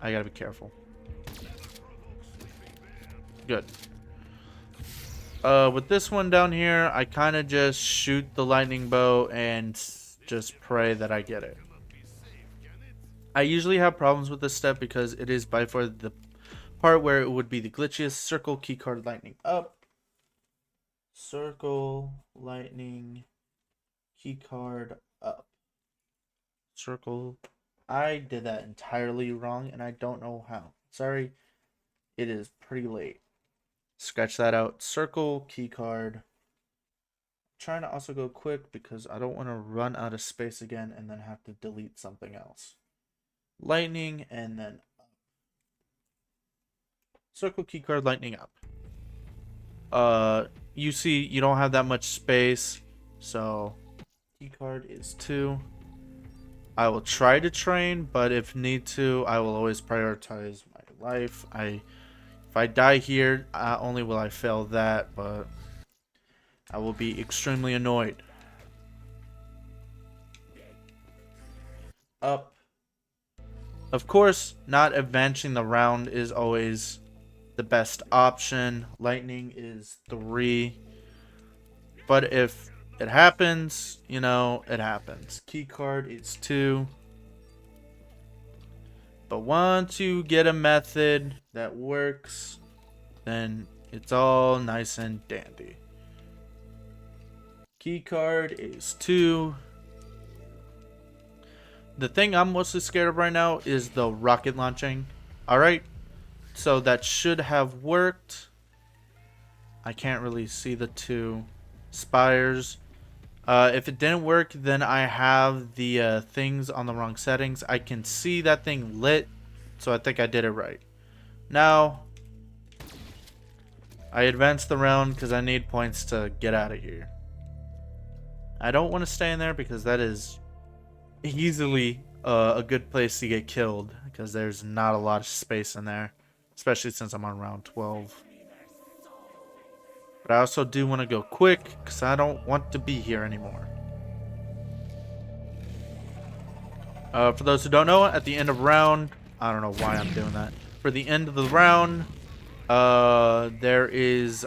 I gotta be careful. Good. With this one down here, I kind of just shoot the lightning bow and just pray that I get it. I usually have problems with this step because it is by far the part where it would be the glitchiest. Circle, keycard, lightning up. Circle, lightning, keycard up. Circle. I did that entirely wrong and I don't know how. Sorry, it is pretty late. Scratch that out. Circle, keycard. Trying to also go quick because I don't want to run out of space again and then have to delete something else. Lightning and then up. Circle, keycard, lightning up. You see you don't have that much space, so keycard is 2. I will try to train, but if need to, I will always prioritize my life. If I die here, only will I fail that, but I will be extremely annoyed. Up. Of course, not advancing the round is always the best option. Lightning is 3. But if it happens, you know, it happens. Keycard is 2. But once you get a method that works, then it's all nice and dandy. Keycard is 2. The thing I'm mostly scared of right now is the rocket launching. Alright, so that should have worked. I can't really see the 2 spires. If it didn't work, then I have the things on the wrong settings. I can see that thing lit, so I think I did it right. Now, I advanced the round because I need points to get out of here. I don't want to stay in there because that is easily a good place to get killed because there's not a lot of space in there, especially since I'm on round 12. But I also do want to go quick because I don't want to be here anymore. For those who don't know, at the end of round, I don't know why I'm doing that. For the end of the round, there is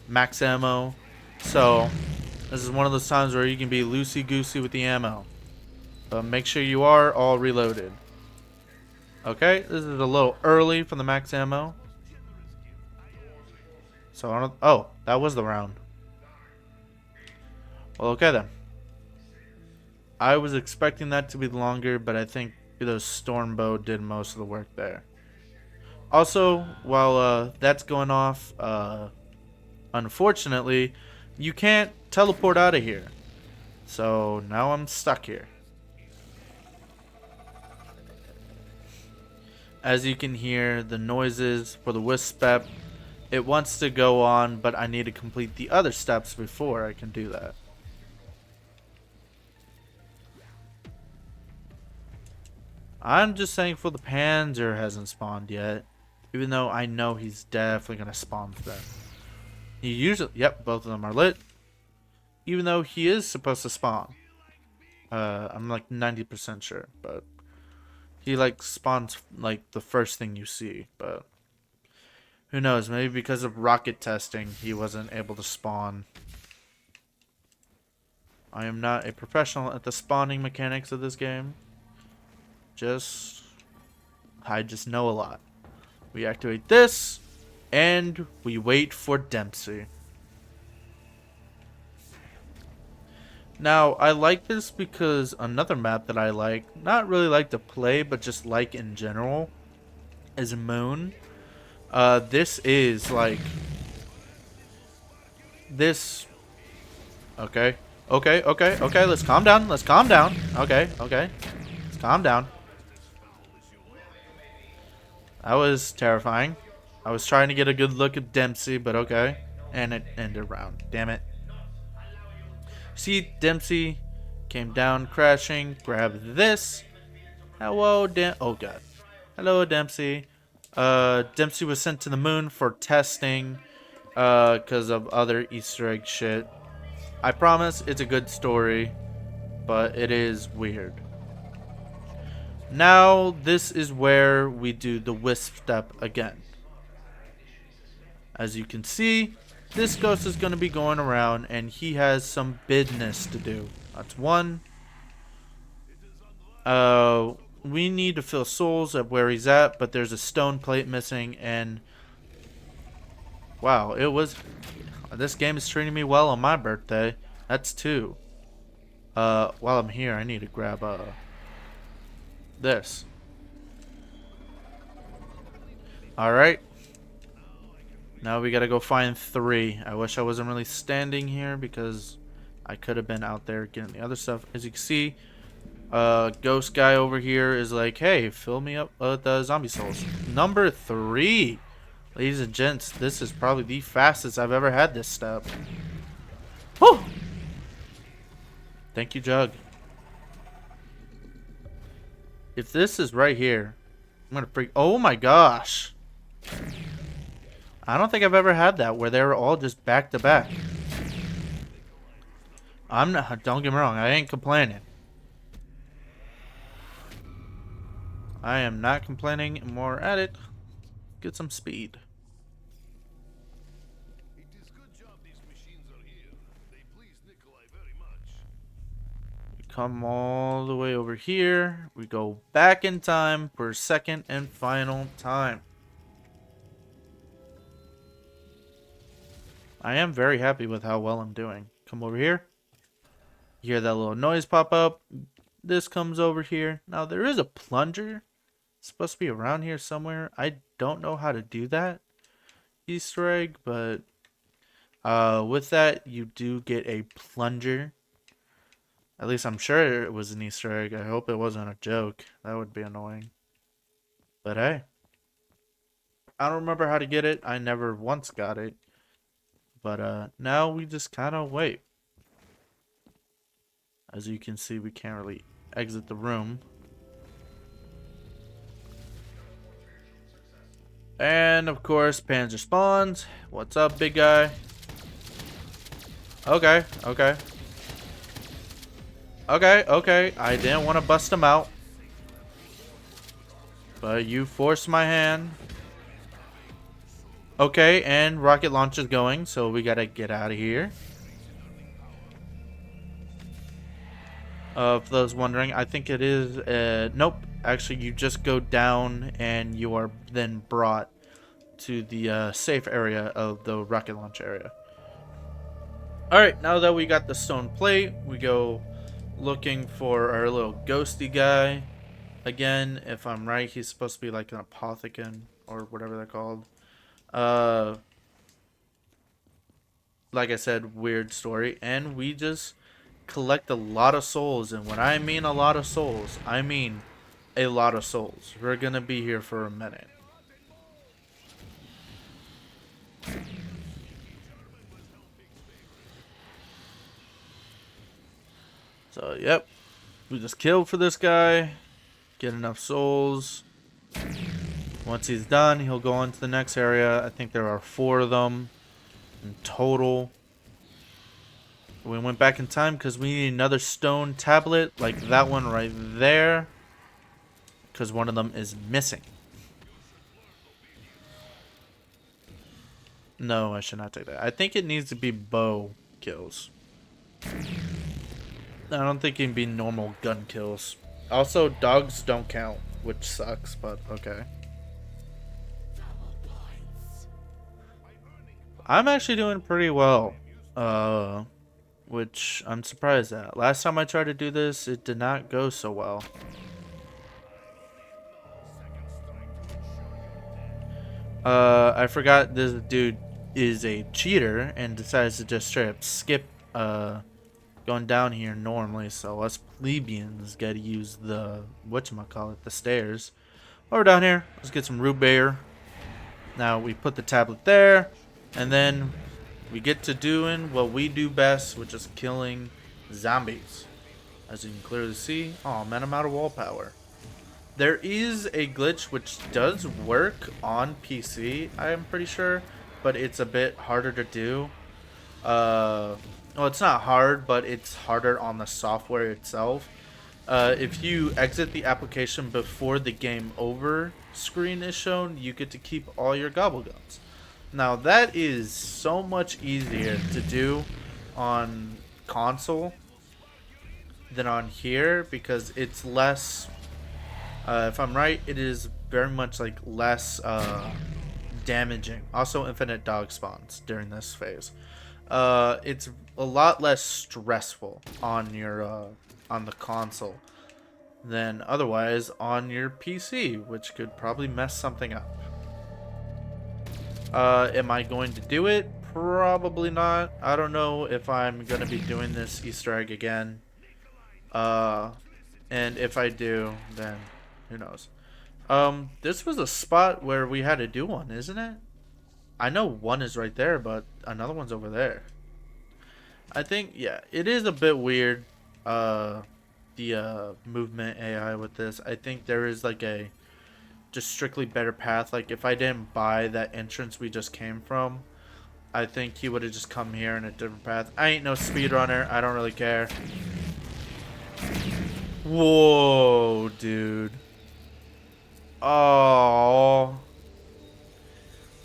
max ammo. So this is one of those times where you can be loosey-goosey with the ammo. But make sure you are all reloaded. Okay, this is a little early for the max ammo. So I don't... Oh, that was the round. Well, okay then. I was expecting that to be longer, but I think the Stormbow did most of the work there. Also, while that's going off, unfortunately, you can't teleport out of here. So now I'm stuck here. As you can hear, the noises for the wisp step, it wants to go on, but I need to complete the other steps before I can do that. I'm just thankful the Panzer hasn't spawned yet, even though I know he's definitely going to spawn there. He usually, yep, both of them are lit, even though he is supposed to spawn. I'm like 90% sure, but he like spawns like the first thing you see, but who knows, maybe because of rocket testing he wasn't able to spawn. I am not a professional at the spawning mechanics of this game. I just know a lot. We activate this, and we wait for Dempsey. Now, I like this because another map that I like, not really like to play, but just like in general, is Moon. This is like... This... Okay. Okay, let's calm down. Let's calm down. Okay. Let's calm down. That was terrifying. I was trying to get a good look at Dempsey, but okay. And it ended round. Damn it. See, Dempsey came down crashing. Grabbed this. Hello, oh god. Hello, Dempsey. Dempsey was sent to the moon for testing. Because of other Easter egg shit. I promise it's a good story, but it is weird. Now, this is where we do the wisp step again. As you can see, this ghost is going to be going around, and he has some business to do. That's one. We need to fill souls at where he's at, but there's a stone plate missing, and... Wow, it was... This game is treating me well on my birthday. That's two. While I'm here, I need to grab, this. Alright. Now we gotta go find 3. I wish I wasn't really standing here because I could have been out there getting the other stuff. As you can see, ghost guy over here is like, hey, fill me up with zombie souls. Number 3. Ladies and gents, this is probably the fastest I've ever had this step. Whew! Thank you, Jug. If this is right here, I'm gonna freak. Oh my gosh! I don't think I've ever had that where they were all just back to back. I'm not. Don't get me wrong. I ain't complaining. I am not complaining. More at it. Get some speed. Come all the way over here. We go back in time for second and final time. I am very happy with how well I'm doing. Come over here. You hear that little noise pop up. This comes over here. Now there is a plunger. It's supposed to be around here somewhere. I don't know how to do that Easter egg, but with that you do get a plunger. At least I'm sure it was an Easter egg. I hope it wasn't a joke. That would be annoying. But hey. I don't remember how to get it. I never once got it. But now we just kind of wait. As you can see, we can't really exit the room. And of course, Panzer spawns. What's up, big guy? Okay. I didn't want to bust him out, but you forced my hand. Okay, and rocket launch is going, so we gotta get out of here. For those wondering, I think it is, nope. Actually, you just go down and you are then brought to the safe area of the rocket launch area. Alright, now that we got the stone plate, we go looking for our little ghosty guy. Again, if I'm right, he's supposed to be like an apothecary or whatever they're called. Like I said, weird story. And we just collect a lot of souls. And when I mean a lot of souls, I mean a lot of souls. We're gonna be here for a minute. So, yep. We just kill for this guy. Get enough souls. Once he's done, he'll go on to the next area. I think there are 4 of them in total. We went back in time because we need another stone tablet like that one right there. Because one of them is missing. No, I should not take that. I think it needs to be bow kills. I don't think it can be normal gun kills. Also, dogs don't count, which sucks, but okay. I'm actually doing pretty well. Which I'm surprised at. Last time I tried to do this, it did not go so well. I forgot this dude is a cheater and decides to just straight up skip going down here normally, so us plebeians gotta use the whatchamacallit, the stairs. While we're down here, let's get some root beer. Now we put the tablet there, and then we get to doing what we do best, which is killing zombies. As you can clearly see, oh man, I'm out of wall power. There is a glitch which does work on PC, I am pretty sure, but it's a bit harder to do. Well, it's not hard, but it's harder on the software itself. If you exit the application before the game over screen is shown, you get to keep all your gobble guns. Now that is so much easier to do on console than on here because it's less, if I'm right, it is very much like less damaging. Also infinite dog spawns during this phase. It's a lot less stressful on your on the console than otherwise on your PC, which could probably mess something up. Am I going to do it? Probably not. I don't know if I'm going to be doing this Easter egg again. And if I do, then who knows. This was a spot where we had to do one, isn't it? I know one is right there, but another one's over there. I think, yeah, it is a bit weird, the movement AI with this. I think there is like a just strictly better path. Like if I didn't buy that entrance we just came from, I think he would have just come here in a different path. I ain't no speedrunner. I don't really care. Whoa, dude. Oh.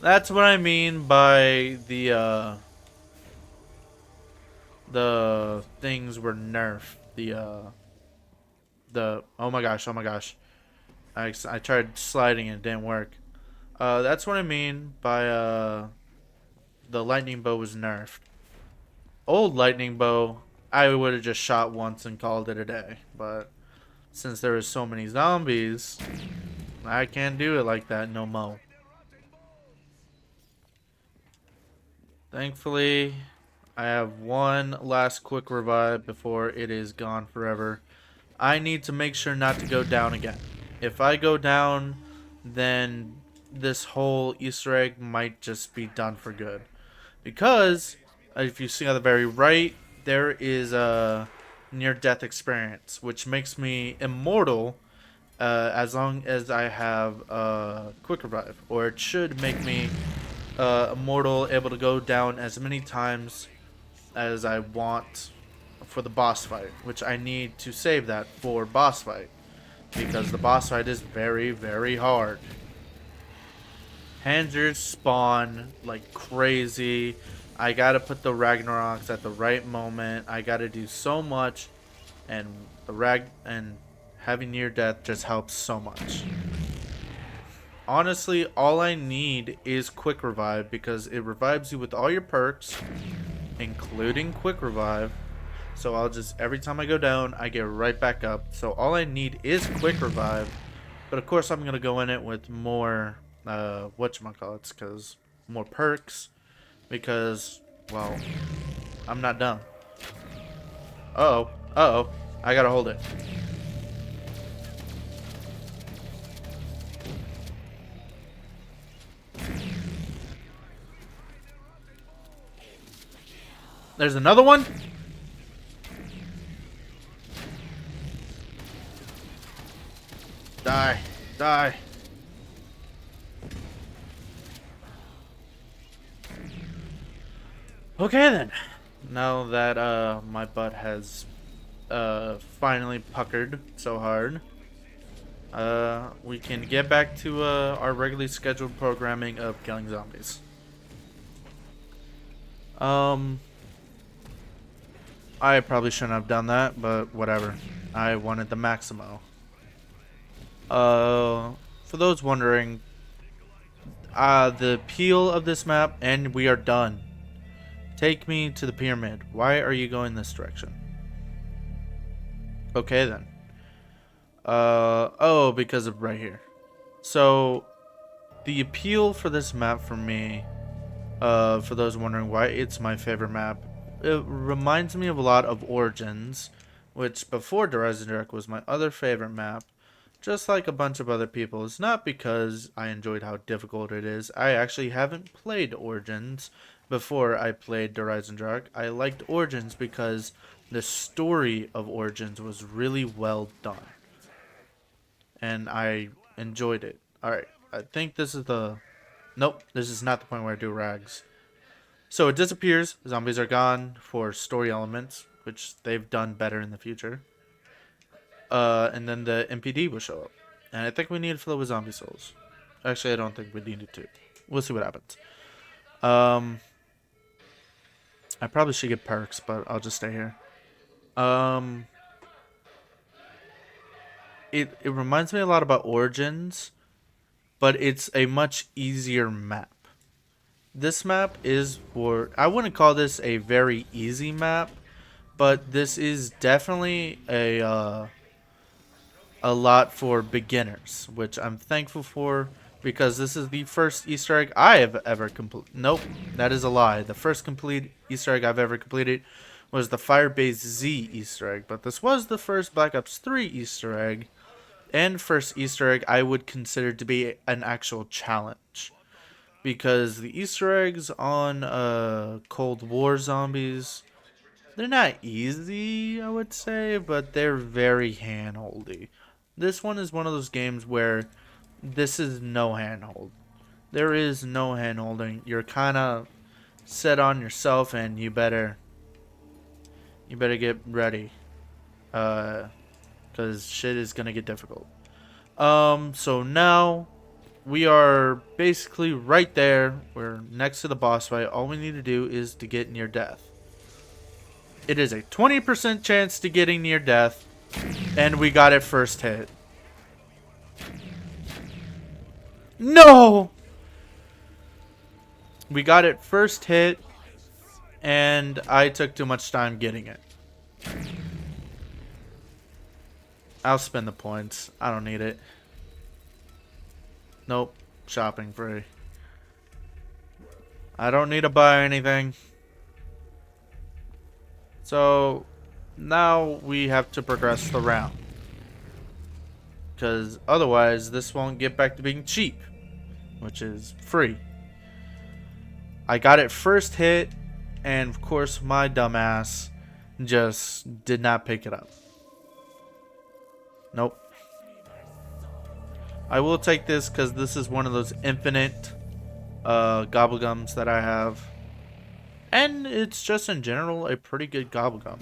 That's what I mean by the things were nerfed. Oh my gosh, oh my gosh. I tried sliding and it didn't work. That's what I mean by the lightning bow was nerfed. Old lightning bow, I would have just shot once and called it a day. But since there was so many zombies, I can't do it like that no more. Thankfully, I have one last quick revive before it is gone forever. I need to make sure not to go down again. If I go down, then this whole Easter egg might just be done for good. Because, if you see on the very right, there is a near-death experience, which makes me immortal as long as I have a quick revive. Or it should make me immortal, able to go down as many times as I want for the boss fight, which I need to save that for boss fight because the boss fight is very, very hard. Handers spawn like crazy. I gotta put the Ragnaroks at the right moment. I gotta do so much, and having near death just helps so much. Honestly, all I need is quick revive because it revives you with all your perks, including quick revive. So I'll just, every time I go down, I get right back up. So all I need is quick revive. But of course I'm going to go in it with more, whatchamacallits, because more perks. Because, well, I'm not done. Uh-oh. Uh-oh. I got to hold it. There's another one? Die. Die. Okay then. Now that my butt has finally puckered so hard, we can get back to our regularly scheduled programming of killing zombies. I probably shouldn't have done that, but whatever. I wanted the Maximo. For those wondering, the appeal of this map, and we are done. Take me to the pyramid. Why are you going this direction? Okay then. Oh, because of right here. So, the appeal for this map for me, for those wondering why it's my favorite map, it reminds me of a lot of Origins, which before Eisendrache was my other favorite map. Just like a bunch of other people. It's not because I enjoyed how difficult it is. I actually haven't played Origins before I played Eisendrache. I liked Origins because the story of Origins was really well done. And I enjoyed it. Alright, I think this is the... Nope, this is not the point where I do rags. So it disappears. Zombies are gone for story elements, which they've done better in the future. And then the MPD will show up. And I think we need to fill it with zombie souls. Actually, I don't think we needed to. We'll see what happens. I probably should get perks, but I'll just stay here. It reminds me a lot about Origins, but it's a much easier map. This map is for... I wouldn't call this a very easy map, but this is definitely a lot for beginners, which I'm thankful for because this is the first Easter egg I have ever completed. Nope, that is a lie. The first complete Easter egg I've ever completed was the Firebase Z Easter egg, but this was the first Black Ops 3 Easter egg and first Easter egg I would consider to be an actual challenge. Because the Easter eggs on Cold War zombies, they're not easy, I would say, but they're very handholdy. This one is one of those games where this is no handhold. There is no handholding. You're kind of set on yourself, and you better get ready, because shit is gonna get difficult. So now we are basically right there. We're next to the boss fight. All we need to do is to get near death. It is a 20% chance to getting near death, and we got it first hit. No! We got it first hit, and I took too much time getting it. I'll spend the points. I don't need it. Nope. Shopping free. I don't need to buy anything. So now we have to progress the round, because otherwise this won't get back to being cheap, which is free. I got it first hit, and of course my dumbass just did not pick it up. Nope. I will take this because this is one of those infinite gobblegums that I have. And it's just in general a pretty good gobblegum.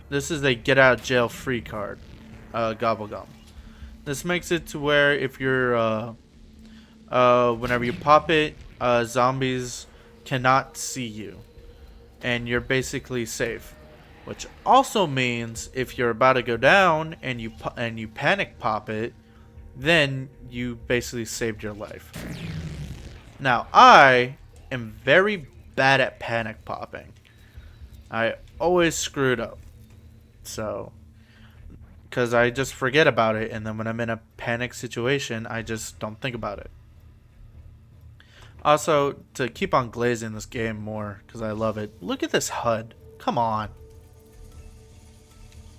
This is a get out of jail free card, gobblegum. This makes it to where if you're, whenever you pop it, zombies cannot see you, and you're basically safe. Which also means if you're about to go down and you panic pop it, then you basically saved your life. Now I am very bad at panic popping. I always screwed up. So, because I just forget about it, and then when I'm in a panic situation, I just don't think about it. Also, to keep on glazing this game more, because I love it, look at this HUD. Come on.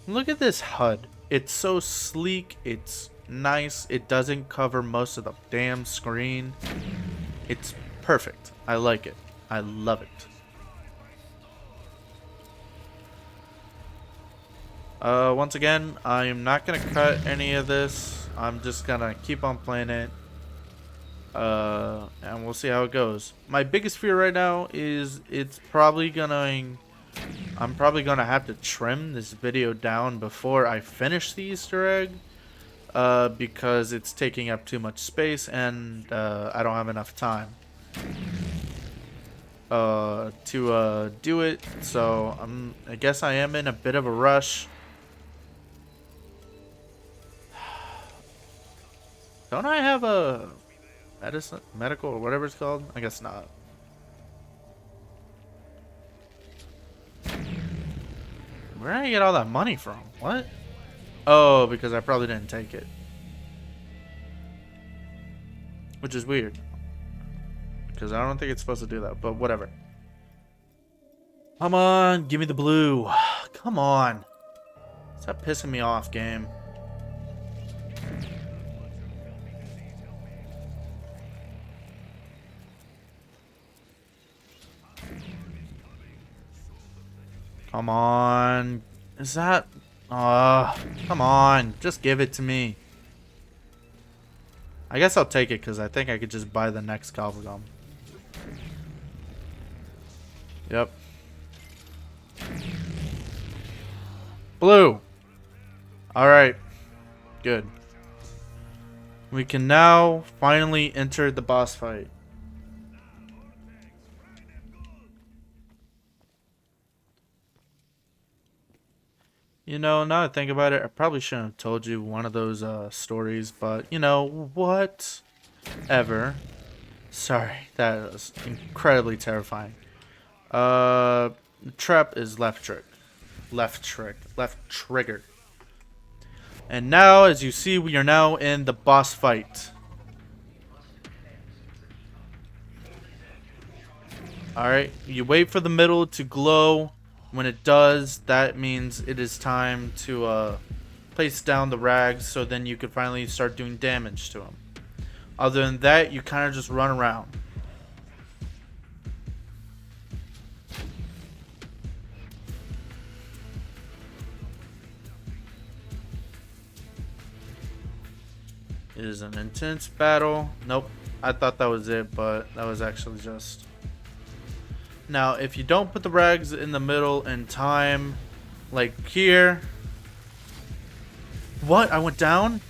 Look at this HUD. It's so sleek, it's nice, it doesn't cover most of the damn screen. It's perfect. I like it. I love it. Once again, I am not going to cut any of this. I'm just going to keep on playing it. And we'll see how it goes. My biggest fear right now is I'm probably gonna have to trim this video down before I finish the Easter egg, because it's taking up too much space, and I don't have enough time to do it. So I guess I am in a bit of a rush. Don't I have a medicine, medical, or whatever it's called. I guess not. Where did I get all that money from? What? Oh, because I probably didn't take it. Which is weird. Because I don't think it's supposed to do that, but whatever. Come on, give me the blue. Come on. Stop pissing me off, game. Come on. Is that... come on. Just give it to me. I guess I'll take it because I think I could just buy the next Gobblegum. Yep. Blue. Alright. Good. We can now finally enter the boss fight. You know, now that I think about it, I probably shouldn't have told you one of those stories, but you know, whatever. Sorry, that was incredibly terrifying. The trap is left trigger. And now, as you see, we are now in the boss fight. Alright, you wait for the middle to glow. When it does, that means it is time to place down the rags so then you can finally start doing damage to them. Other than that, you kind of just run around. It is an intense battle. Nope, I thought that was it, but that was actually just... Now, if you don't put the rags in the middle in time, like here... What? I went down?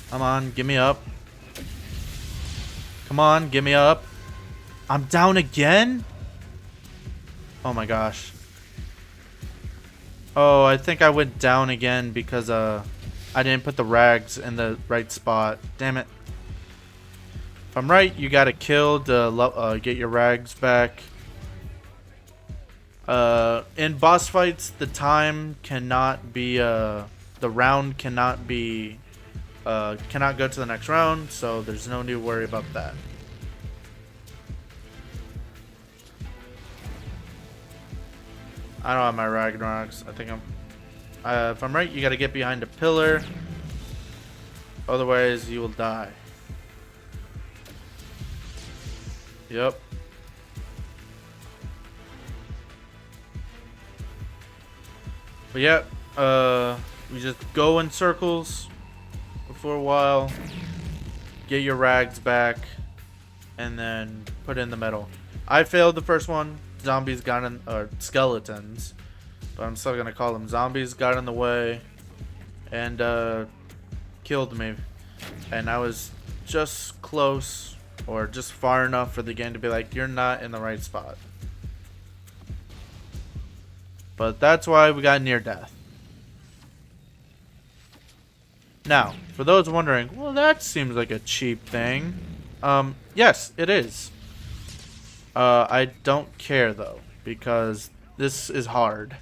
Come on, give me up. Come on, give me up. I'm down again? Oh my gosh. Oh, I think I went down again because I didn't put the rags in the right spot. Damn it. If I'm right, you gotta kill to get your rags back. In boss fights, the time cannot be, the round cannot be, cannot go to the next round, so there's no need to worry about that. I don't have my Ragnaroks. I think if I'm right, you gotta get behind a pillar. Otherwise, you will die. Yep. But yeah, we just go in circles for a while, get your rags back, and then put it in the middle. I failed the first one. Zombies got in, or skeletons, but I'm still gonna call them zombies, got in the way and killed me. And I was just close, or just far enough for the game to be like, you're not in the right spot. But that's why we got near death. Now, for those wondering, well, that seems like a cheap thing. Yes, it is. I don't care though, because this is hard.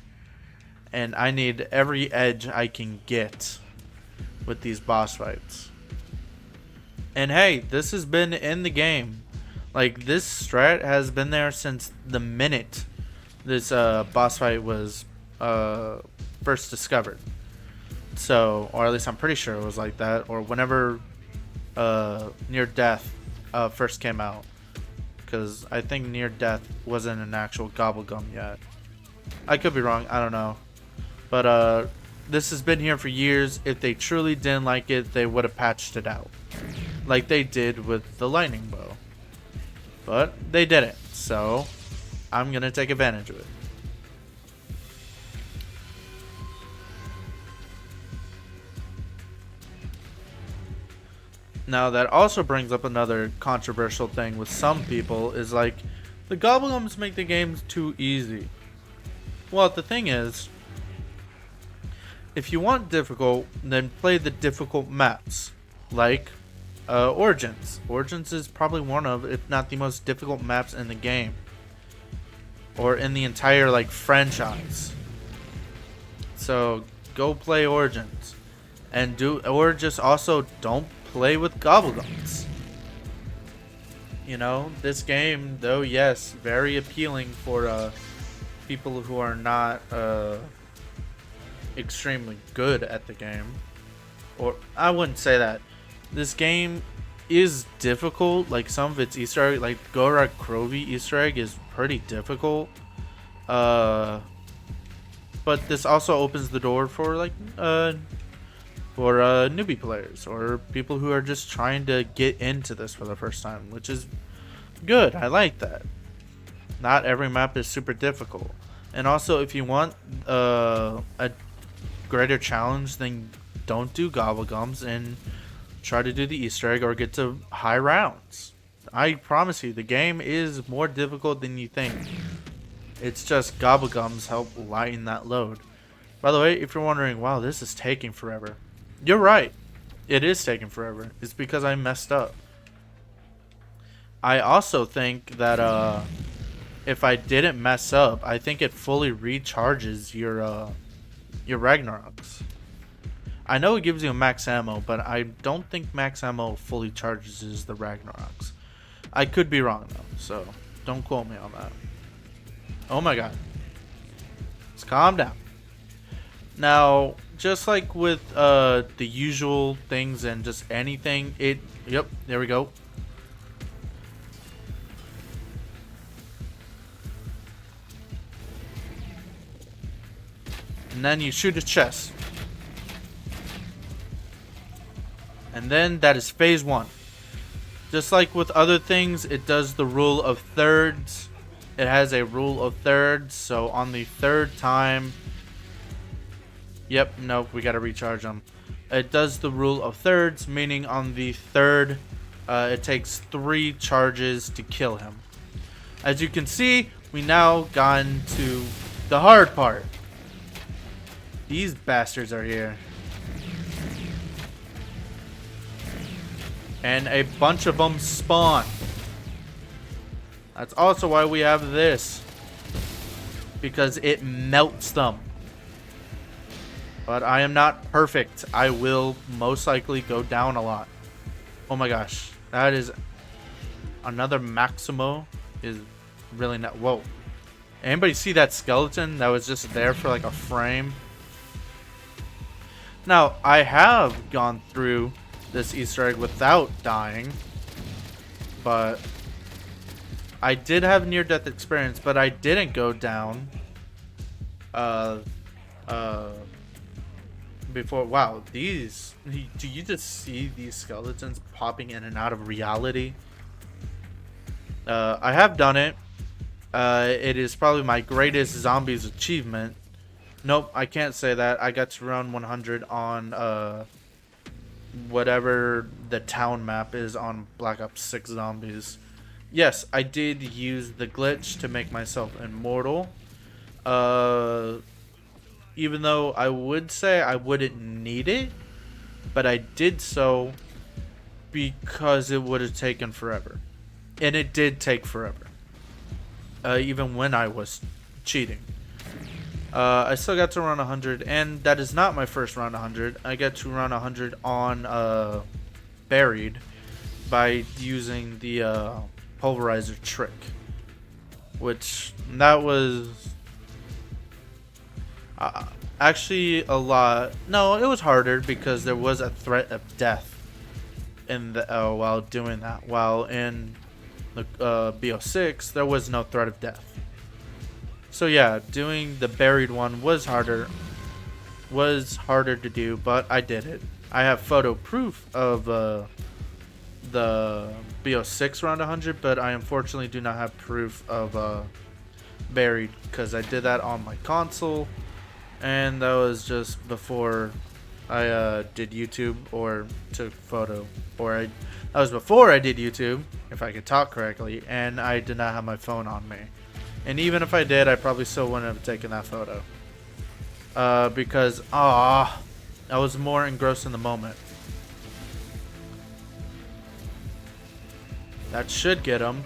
And I need every edge I can get with these boss fights. And hey, this has been in the game. Like, this strat has been there since the minute this boss fight was first discovered. So, or at least I'm pretty sure it was like that, or whenever Near Death first came out. Because I think Near Death wasn't an actual Gobblegum yet. I could be wrong, I don't know. But this has been here for years. If they truly didn't like it, they would have patched it out. Like they did with the lightning bow. But they didn't, so I'm gonna take advantage of it. Now that also brings up another controversial thing with some people, is like, the Gobblegums make the games too easy. Well, the thing is, if you want difficult, then play the difficult maps, like Origins. Origins is probably one of, if not the most difficult maps in the game, or in the entire like franchise. So go play Origins, and or just also don't play with gobblegums. You know, this game, though, yes, very appealing for people who are not extremely good at the game. Or I wouldn't say that. This game is difficult. Like some of its Easter egg, like Gorak Krovi Easter egg is pretty difficult. But this also opens the door for like newbie players or people who are just trying to get into this for the first time, which is good. I like that. Not every map is super difficult. And also, if you want a greater challenge, then don't do gobblegums and try to do the Easter egg or get to high rounds. I promise you, the game is more difficult than you think. It's just gobblegums help lighten that load. By the way, if you're wondering, wow, this is taking forever. You're right. It is taking forever. It's because I messed up. I also think that if I didn't mess up, I think it fully recharges your Ragnaroks. I know it gives you a max ammo, but I don't think max ammo fully charges the Ragnaroks. I could be wrong though, so don't quote me on that. Oh my god. Let's calm down. Now, just like with the usual things and just anything, yep, there we go. And then you shoot a chest. And then that is phase 1. Just like with other things, it does the rule of thirds. It has a rule of thirds, so on the third time... Yep, nope, we gotta recharge them. It does the rule of thirds, meaning on the third, it takes 3 charges to kill him. As you can see, we now gotten to the hard part. These bastards are here. And a bunch of them spawn. That's also why we have this. Because it melts them. But I am not perfect. I will most likely go down a lot. Oh my gosh. That is... Another Maximo is really not... Whoa. Anybody see that skeleton that was just there for like a frame? Now, I have gone through this Easter egg without dying. But... I did have near-death experience, but I didn't go down. Before, wow, these, do you just see these skeletons popping in and out of reality? I have done it. It is probably my greatest zombies achievement. Nope, I can't say that. I got to run 100 on whatever the town map is on Black Ops 6 Zombies. Yes, I did use the glitch to make myself immortal. Even though I would say I wouldn't need it, but I did so because it would have taken forever. And it did take forever. Even when I was cheating. I still got to run 100, and that is not my first run 100. I got to run 100 on Buried by using the pulverizer trick. Which, that was... actually a lot. No, it was harder because there was a threat of death in the while doing that. While in the BO6 there was no threat of death. So yeah, doing the buried one was harder to do, but I did it. I have photo proof of the BO6 round 100, but I unfortunately do not have proof of buried because I did that on my console. And that was just before I did YouTube or took photo. That was before I did YouTube, if I could talk correctly, and I did not have my phone on me. And even if I did, I probably still wouldn't have taken that photo. Because, I was more engrossed in the moment. That should get him.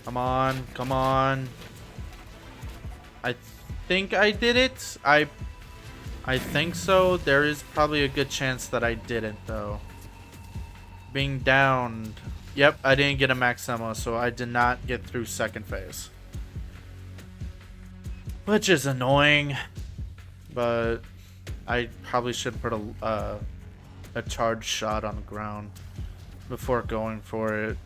Come on, come on. I think I did it. I think so. There is probably a good chance that I didn't, though. Being downed. Yep, I didn't get a max ammo, so I did not get through second phase. Which is annoying. But I probably should put a charged shot on the ground before going for it.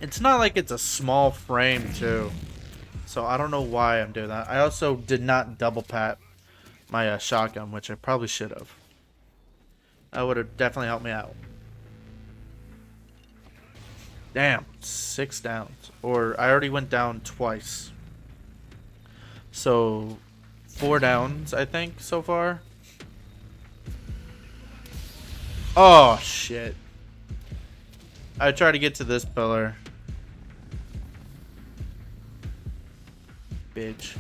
It's not like it's a small frame, too. So I don't know why I'm doing that. I also did not double pat my shotgun, which I probably should have. That would have definitely helped me out. Damn, 6 downs. Or I already went down twice. So 4 downs, I think, so far. Oh, shit. I tried to get to this pillar. Bitch.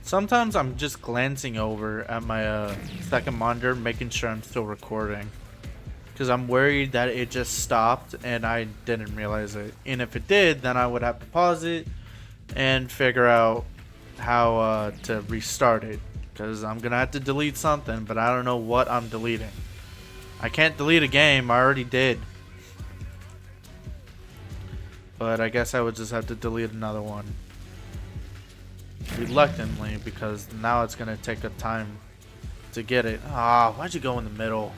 Sometimes I'm just glancing over at my second monitor, making sure I'm still recording. Because I'm worried that it just stopped and I didn't realize it. And if it did, then I would have to pause it and figure out how to restart it. Because I'm going to have to delete something, but I don't know what I'm deleting. I can't delete a game, I already did. But I guess I would just have to delete another one. Reluctantly, because now it's going to take a time to get it. Ah, why'd you go in the middle?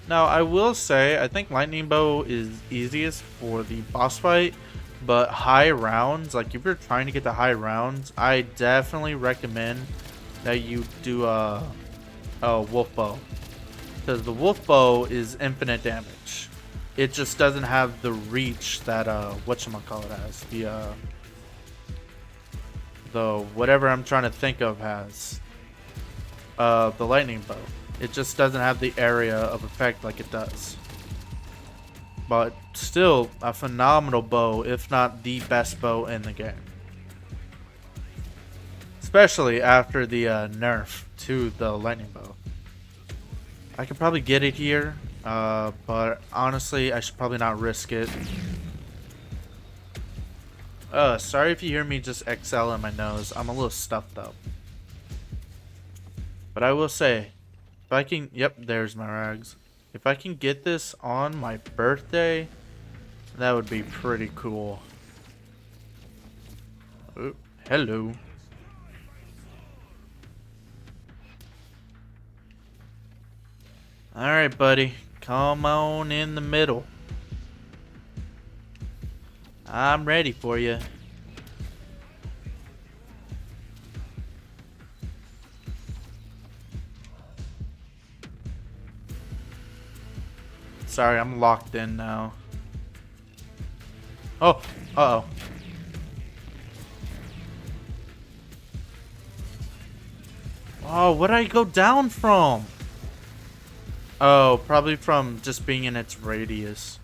Now, I will say, I think Lightning Bow is easiest for the boss fight, but high rounds, like if you're trying to get the high rounds, I definitely recommend that you do a Wolf Bow. Because the Wolf Bow is infinite damage. It just doesn't have the reach that, whatchamacallit has. The whatever I'm trying to think of has. The Lightning Bow. It just doesn't have the area of effect like it does. But still a phenomenal bow, if not the best bow in the game. Especially after the nerf to the Lightning Bow. I could probably get it here, but honestly I should probably not risk it. Sorry if you hear me just exhale in my nose. I'm a little stuffed up. But I will say, if I can, yep, there's my rags. If I can get this on my birthday, that would be pretty cool. Oh, hello. Alright, buddy. Come on in the middle. I'm ready for you. Sorry, I'm locked in now. Oh, uh-oh. Oh, where did I go down from? Oh, probably from just being in its radius.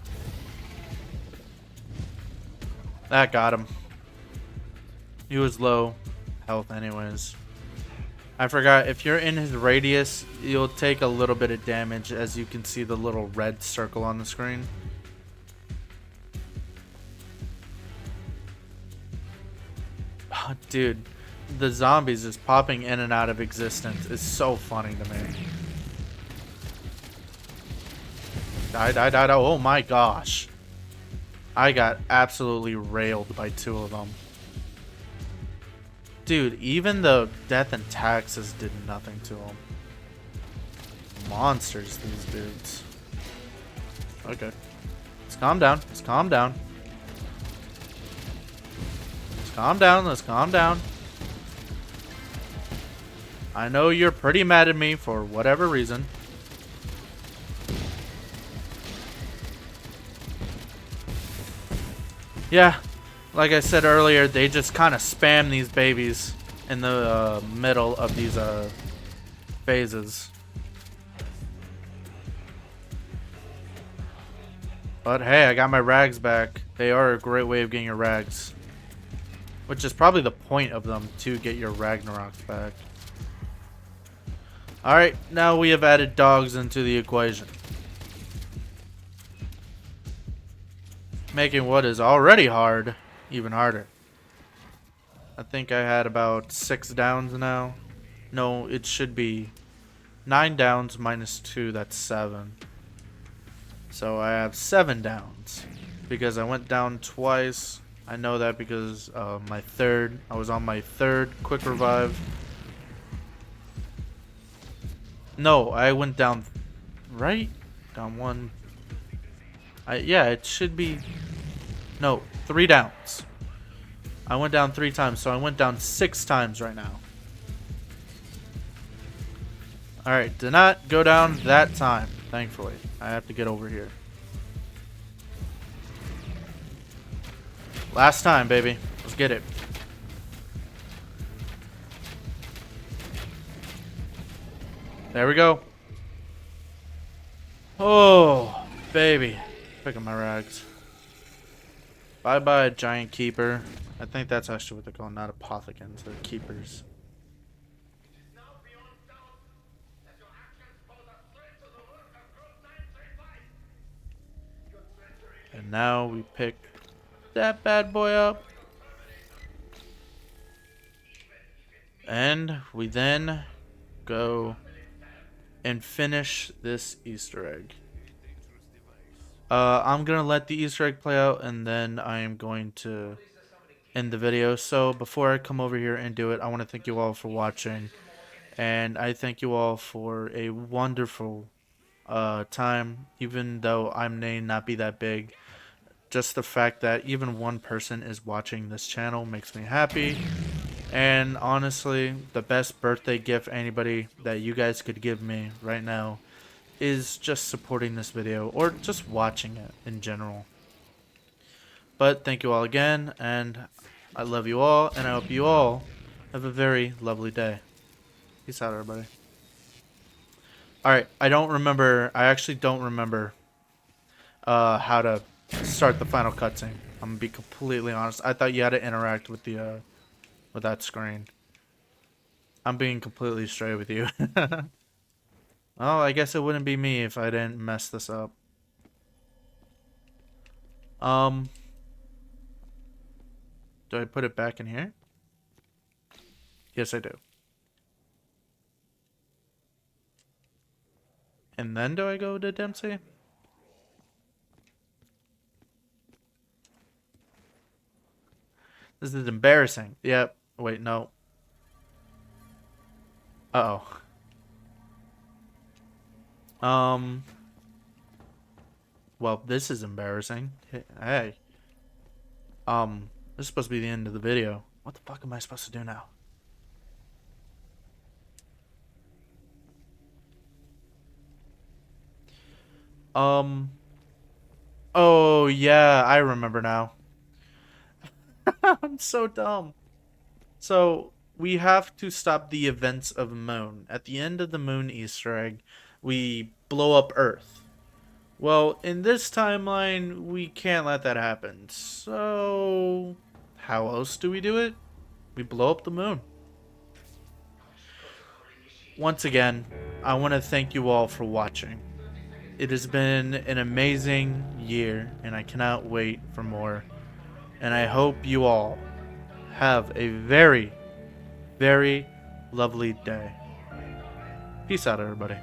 That got him. He was low health anyways. I forgot, if you're in his radius, you'll take a little bit of damage, as you can see the little red circle on the screen. Oh, dude, the zombies just popping in and out of existence is so funny to me. Die. Oh my gosh. I got absolutely railed by 2 of them. Dude, even the death and taxes did nothing to them. Monsters, these dudes. Okay. Let's calm down. Let's calm down. Let's calm down. Let's calm down. I know you're pretty mad at me for whatever reason. Yeah, like I said earlier, they just kind of spam these babies in the middle of these phases. But hey, I got my rags back. They are a great way of getting your rags. Which is probably the point of them, to get your Ragnaroks back. Alright, now we have added dogs into the equation. Making what is already hard even harder. I think I had about 6 downs now. No, it should be 9 downs minus 2, that's 7. So I have 7 downs. Because I went down twice. I know that because I was on my third quick revive. No, I went down, right? Down 1. Yeah, it should be, no, 3 downs. I went down 3 times, so I went down 6 times right now. Alright, did not go down that time, thankfully. I have to get over here. Last time, baby. Let's get it. There we go. Oh, baby. Picking my rags. Bye-bye, giant keeper. I think that's actually what they're called, not apothecans. They're keepers. And now we pick that bad boy up. And we then go and finish this Easter egg. I'm gonna let the Easter egg play out, and then I am going to end the video. So before I come over here and do it, I want to thank you all for watching, and I thank you all for a wonderful time. Even though I may not be that big, just the fact that even one person is watching this channel makes me happy. And honestly, the best birthday gift anybody that you guys could give me right now is just supporting this video or just watching it in general. But thank you all again, and I love you all, and I hope you all have a very lovely day. Peace out, everybody. Alright, I actually don't remember how to start the final cutscene. I'm gonna be completely honest. I thought you had to interact with the with that screen. I'm being completely straight with you. Well, I guess it wouldn't be me if I didn't mess this up. Do I put it back in here? Yes, I do. And then do I go to Dempsey? This is embarrassing. Yep. Wait, no. Uh-oh. Well, this is embarrassing. Hey. This is supposed to be the end of the video. What the fuck am I supposed to do now? Oh, yeah, I remember now. I'm so dumb. So, we have to stop the events of Moon. At the end of the Moon Easter egg, we blow up Earth. Well, in this timeline, we can't let that happen. So, how else do we do it? We blow up the moon. Once again, I want to thank you all for watching. It has been an amazing year, and I cannot wait for more. And I hope you all have a very, very lovely day. Peace out, everybody.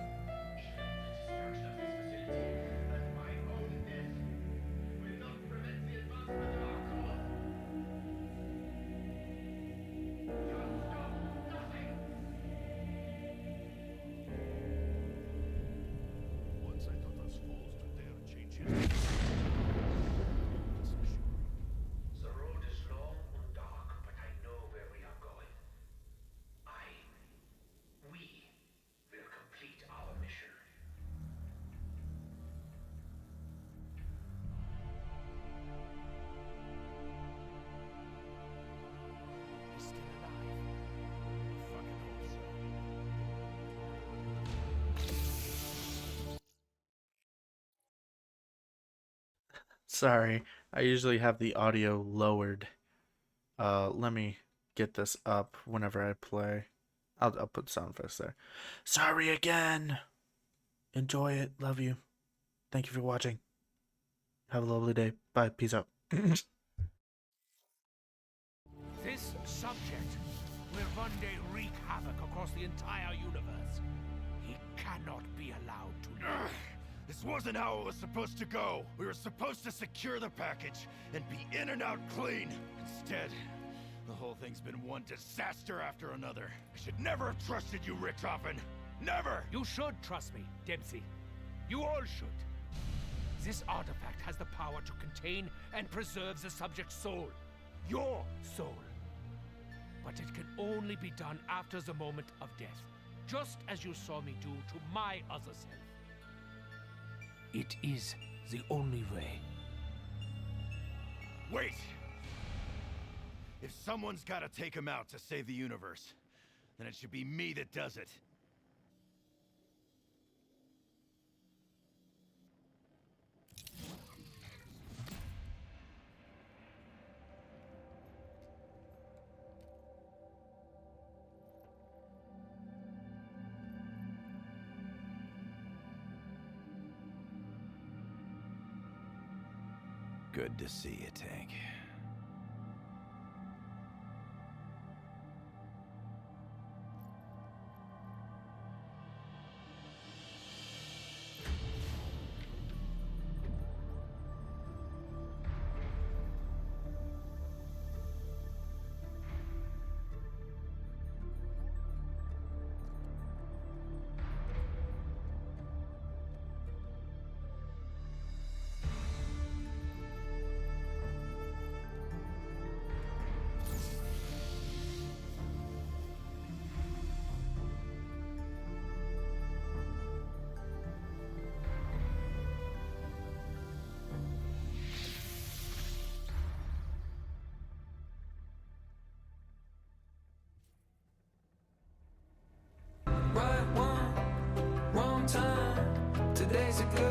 Sorry, I usually have the audio lowered. Let me get this up whenever I play. I'll put sound effects there. Sorry again. Enjoy it. Love you. Thank you for watching. Have a lovely day. Bye. Peace out. This subject will one day wreak havoc across the entire universe. He cannot be allowed to live. This wasn't how it was supposed to go. We were supposed to secure the package and be in and out clean. Instead, the whole thing's been one disaster after another. I should never have trusted you, Richthofen. Never! You should trust me, Dempsey. You all should. This artifact has the power to contain and preserve the subject's soul. Your soul. But it can only be done after the moment of death. Just as you saw me do to my other self. It is the only way. Wait! If someone's gotta take him out to save the universe, then it should be me that does it. Good to see you, Tank. Right one, wrong time. Today's a good